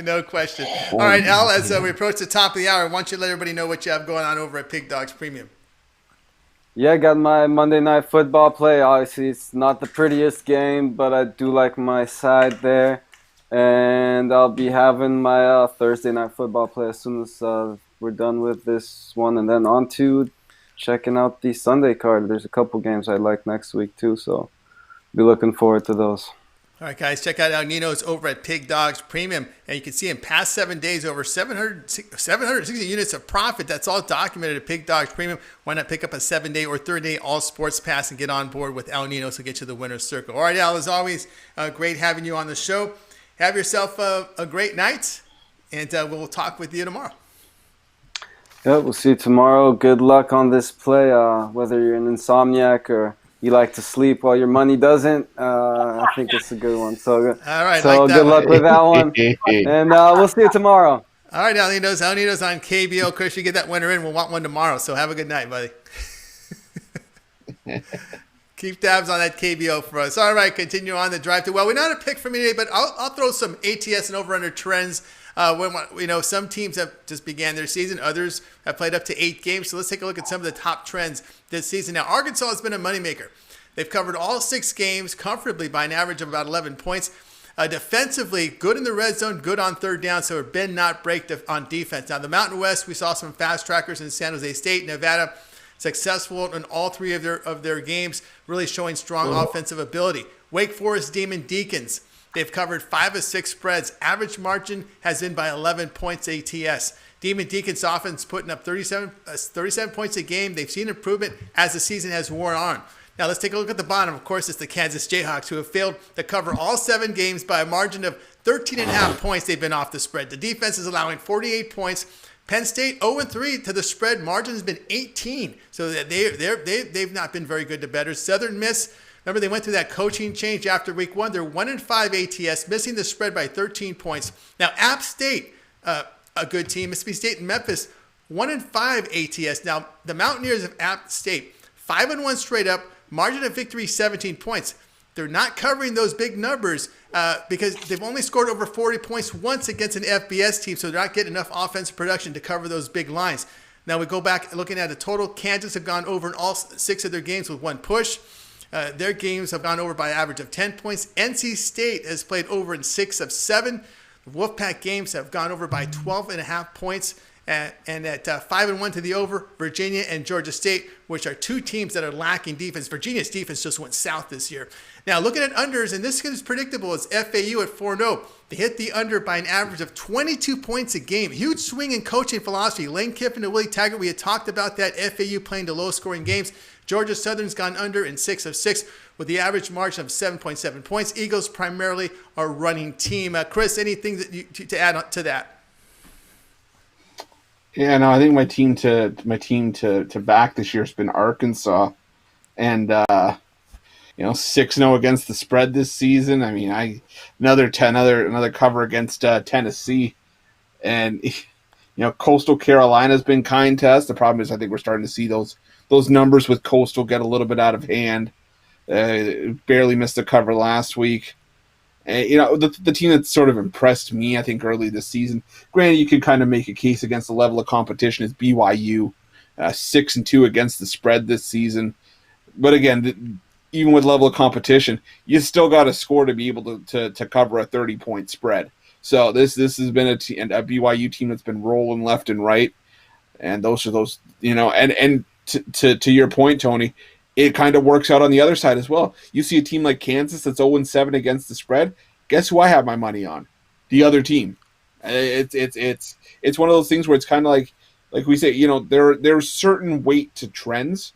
A: No question. All right, Al, as we approach the top of the hour, I want you to let everybody know what you have going on over at Pig Dogs Premium.
C: Yeah, I got my Monday Night Football play. Obviously, it's not the prettiest game, but I do like my side there. And I'll be having my Thursday Night Football play as soon as we're done with this one. And then on to checking out the Sunday card. There's a couple games I like next week, too, so be looking forward to those.
A: All right, guys, check out El Nino's over at Pig Dogs Premium. And you can see in past 7 days, over 760 units of profit. That's all documented at Pig Dogs Premium. Why not pick up a 7-day or 30-day all sports pass and get on board with El Nino to get you the winner's circle. All right, Al, as always, great having you on the show. Have yourself a great night, and we'll talk with you tomorrow.
C: Yeah, we'll see you tomorrow. Good luck on this play, whether you're an insomniac or you like to sleep while your money doesn't. I think it's a good one. So,
A: all right,
C: so good luck with that one. And we'll see you tomorrow.
A: All right, El Nino's on KBO. Chris, you get that winner in. We'll want one tomorrow. So have a good night, buddy. Keep tabs on that KBO for us. All right, continue on the drive through. Well, we're not a pick for me today, but I'll throw some ATS and over-under trends. Some teams have just began their season. Others have played up to 8 games. So let's take a look at some of the top trends this season. Now, Arkansas has been a moneymaker. They've covered all 6 games comfortably by an average of about 11 points. Defensively, good in the red zone, good on third down, so bend not break on defense. Now, the Mountain West, we saw some fast trackers in San Jose State, Nevada, successful in all 3 of their games, really showing strong offensive ability. Wake Forest Demon Deacons, they've covered 5 of 6 spreads. Average margin has been by 11 points ATS. Demon Deacons offense putting up 37 points a game. They've seen improvement as the season has worn on. Now let's take a look at the bottom. Of course, it's the Kansas Jayhawks, who have failed to cover all 7 games by a margin of 13.5 points. They've been off the spread. The defense is allowing 48 points. Penn State 0-3 to the spread. Margin has been 18. So they've not been very good to bettors. Southern Miss, remember they went through that coaching change after week 1. They're 1-5 ATS, missing the spread by 13 points. Now App State, a good team. Mississippi State and Memphis, 1-5 ATS. Now the Mountaineers of App State, 5-1 straight up. Margin of victory 17 points. They're not covering those big numbers because they've only scored over 40 points once against an FBS team, so they're not getting enough offensive production to cover those big lines. Now we go back looking at the total. Kansas have gone over in all 6 of their games with 1 push. Their games have gone over by an average of 10 points. NC State has played over in 6 of 7. The Wolfpack games have gone over by 12.5 points. And at 5-1 to the over, Virginia and Georgia State, which are 2 teams that are lacking defense. Virginia's defense just went south this year. Now, looking at unders, and this is predictable, is FAU at 4-0. They hit the under by an average of 22 points a game. Huge swing in coaching philosophy. Lane Kiffin and Willie Taggart, we had talked about that. FAU playing to low-scoring games. Georgia Southern's gone under in 6 of 6 with the average margin of 7.7 points. Eagles primarily are running team. Chris, anything to add on to that?
E: Yeah, no, I think my team to back this year has been Arkansas, and 6-0 against the spread this season. I mean, another cover against Tennessee, and Coastal Carolina's been kind to us. The problem is, I think we're starting to see those numbers with Coastal get a little bit out of hand. barely missed a cover last week. The team that sort of impressed me, I think, early this season, granted, you could kind of make a case against the level of competition, is BYU, 6-2 against the spread this season. But again, even with level of competition, you still got to score to be able to cover a 30-point spread. So this has been a BYU team that's been rolling left and right, and those, and to your point, Tony, it kind of works out on the other side as well. You see a team like Kansas that's 0-7 against the spread. Guess who I have my money on? The other team. It's one of those things where it's kind of like we say, there's certain weight to trends,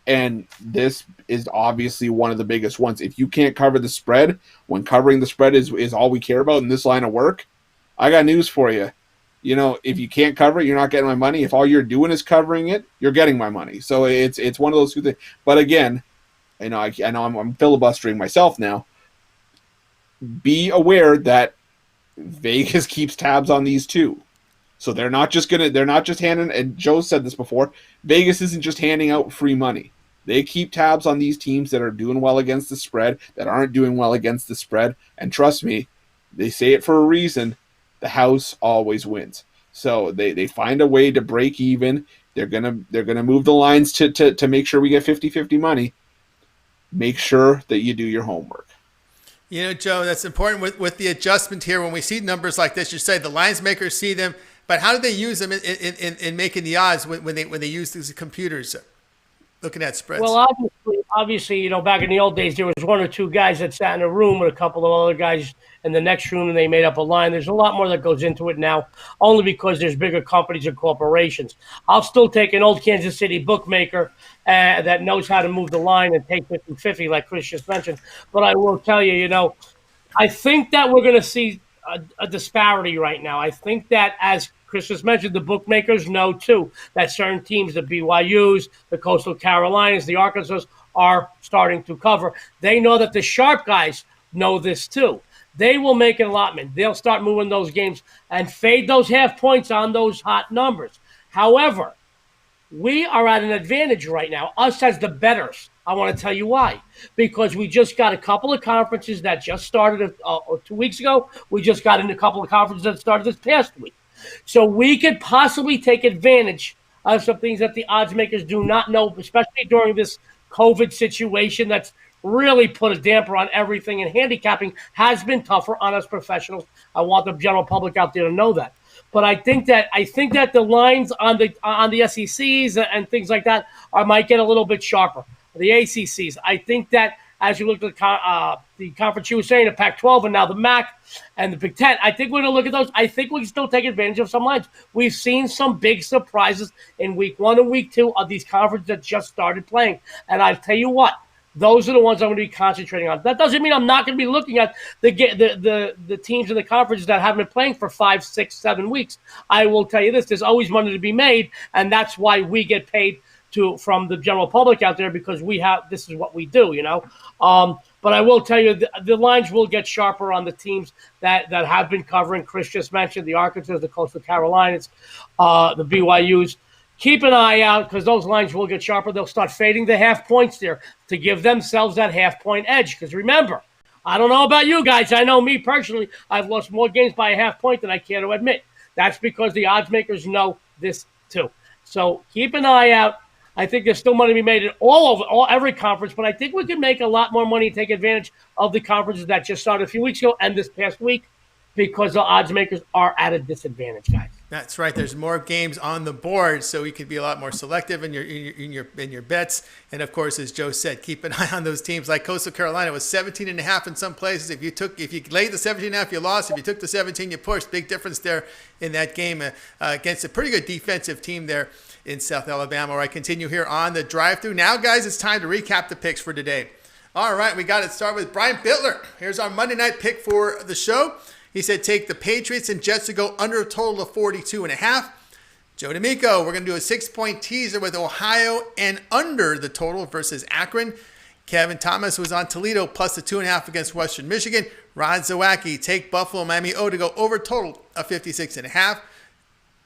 E: and this is obviously one of the biggest ones. If you can't cover the spread, when covering the spread is all we care about in this line of work, I got news for you. If you can't cover it, you're not getting my money. If all you're doing is covering it, you're getting my money. So it's one of those two things. But again, I know I'm filibustering myself now. Be aware that Vegas keeps tabs on these too. So they're not just handing, and Joe said this before, Vegas isn't just handing out free money. They keep tabs on these teams that are doing well against the spread, that aren't doing well against the spread. And trust me, they say it for a reason. The house always wins. So they find a way to break even. They're gonna move the lines to make sure we get 50-50 money. Make sure that you do your homework.
A: Joe, that's important with the adjustment here. When we see numbers like this, you say the lines makers see them, but how do they use them in making the odds when they use these computers looking at spreads?
D: Well, obviously, back in the old days, there was one or two guys that sat in a room with a couple of other guys in the next room, and they made up a line. There's a lot more that goes into it now, only because there's bigger companies and corporations. I'll still take an old Kansas City bookmaker that knows how to move the line and take 50-50, like Chris just mentioned. But I will tell you, I think that we're going to see a disparity right now. I think that, as Chris just mentioned, the bookmakers know, too, that certain teams, the BYUs, the Coastal Carolinas, the Arkansas, are starting to cover. They know that the sharp guys know this, too. They will make an allotment. They'll start moving those games and fade those half points on those hot numbers. However, we are at an advantage right now, us as the bettors. I want to tell you why. Because we just got a couple of conferences that just started 2 weeks ago. We just got in a couple of conferences that started this past week. So we could possibly take advantage of some things that the odds makers do not know, especially during this COVID situation that's really put a damper on everything. And handicapping has been tougher on us professionals. I want the general public out there to know that. But I think that the lines on the SECs and things like that might get a little bit sharper. The ACCs, I think that as you look at the Conference USA, the Pac-12, and now the MAC and the Big Ten, I think we're going to look at those. I think we can still take advantage of some lines. We've seen some big surprises in week 1 and week 2 of these conferences that just started playing. And I'll tell you what, those are the ones I'm going to be concentrating on. That doesn't mean I'm not going to be looking at the teams in the conferences that haven't been playing for 5, 6, 7 weeks. I will tell you this, there's always money to be made, and that's why we get paid from the general public out there, because this is what we do, But I will tell you, the lines will get sharper on the teams that have been covering. Chris just mentioned the Arkansas, the Coastal Carolinas, the BYUs. Keep an eye out, because those lines will get sharper. They'll start fading the half points there to give themselves that half-point edge. Because remember, I don't know about you guys. I know me personally, I've lost more games by a half point than I care to admit. That's because the odds makers know this too. So keep an eye out. I think there's still money to be made in every conference, but I think we can make a lot more money and take advantage of the conferences that just started a few weeks ago and this past week, because the odds makers are at a disadvantage, guys.
A: That's right. There's more games on the board, so you can be a lot more selective in your bets. And of course, as Joe said, keep an eye on those teams. Like Coastal Carolina, it was 17.5 in some places. If you laid the 17.5, you lost. If you took the 17, you pushed. Big difference there in that game against a pretty good defensive team there in South Alabama. All right, continue here on the drive-through. Now, guys, it's time to recap the picks for today. All right, we got it started with Brian Bittler. Here's our Monday night pick for the show. He said take the Patriots and Jets to go under a total of 42.5. Joe D'Amico, we're going to do a 6-point teaser with Ohio and under the total versus Akron. Kevin Thomas was on Toledo plus the 2.5 against Western Michigan. Ron Zawacki, take Buffalo Miami O to go over total of 56.5.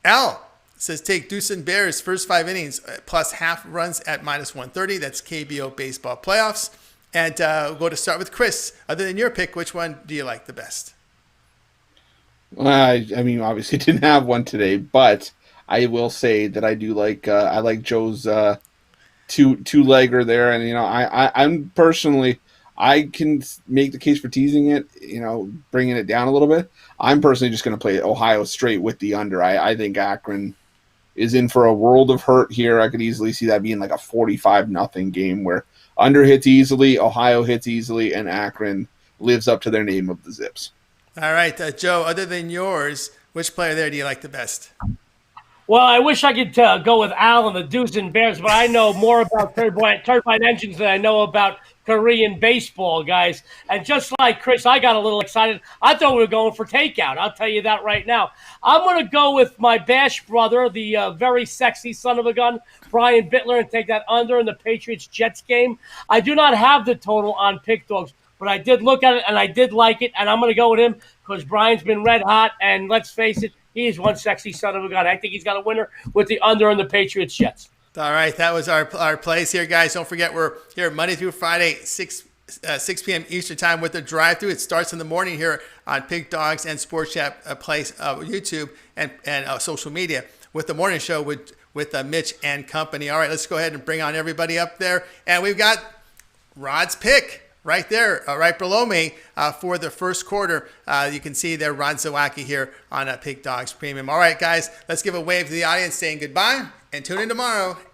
A: Al says take Deucin Bears first 5 innings plus half runs at minus 130. That's KBO baseball playoffs. And we'll go to start with Chris. Other than your pick, which one do you like the best?
E: I mean, obviously didn't have one today, but I will say that I do like I like Joe's two-legger there, and I'm personally, I can make the case for teasing it, bringing it down a little bit. I'm personally just going to play Ohio straight with the under. I think Akron is in for a world of hurt here. I could easily see that being like a 45-0 game where under hits easily, Ohio hits easily, and Akron lives up to their name of the Zips.
A: All right, Joe, other than yours, which player there do you like the best?
D: Well, I wish I could go with Al and the Deuce and Bears, but I know more about turbine engines than I know about Korean baseball, guys. And just like Chris, I got a little excited. I thought we were going for takeout. I'll tell you that right now. I'm going to go with my Bash brother, the very sexy son of a gun, Brian Bittler, and take that under in the Patriots-Jets game. I do not have the total on Pick Dogs, but I did look at it, and I did like it, and I'm going to go with him because Brian's been red hot, and let's face it, he is one sexy son of a gun. I think he's got a winner with the under on the Patriots-Jets.
A: All right, that was our plays here, guys. Don't forget, we're here Monday through Friday, 6 p.m. Eastern time with the drive-through. It starts in the morning here on Pig Dogs and Sports Chat Place, YouTube and social media with the morning show with Mitch and company. All right, let's go ahead and bring on everybody up there. And we've got Rod's pick right there, right below me for the first quarter. You can see there Rod Zawacki here on Pig Dogs Premium. All right, guys, let's give a wave to the audience saying goodbye and tune in tomorrow.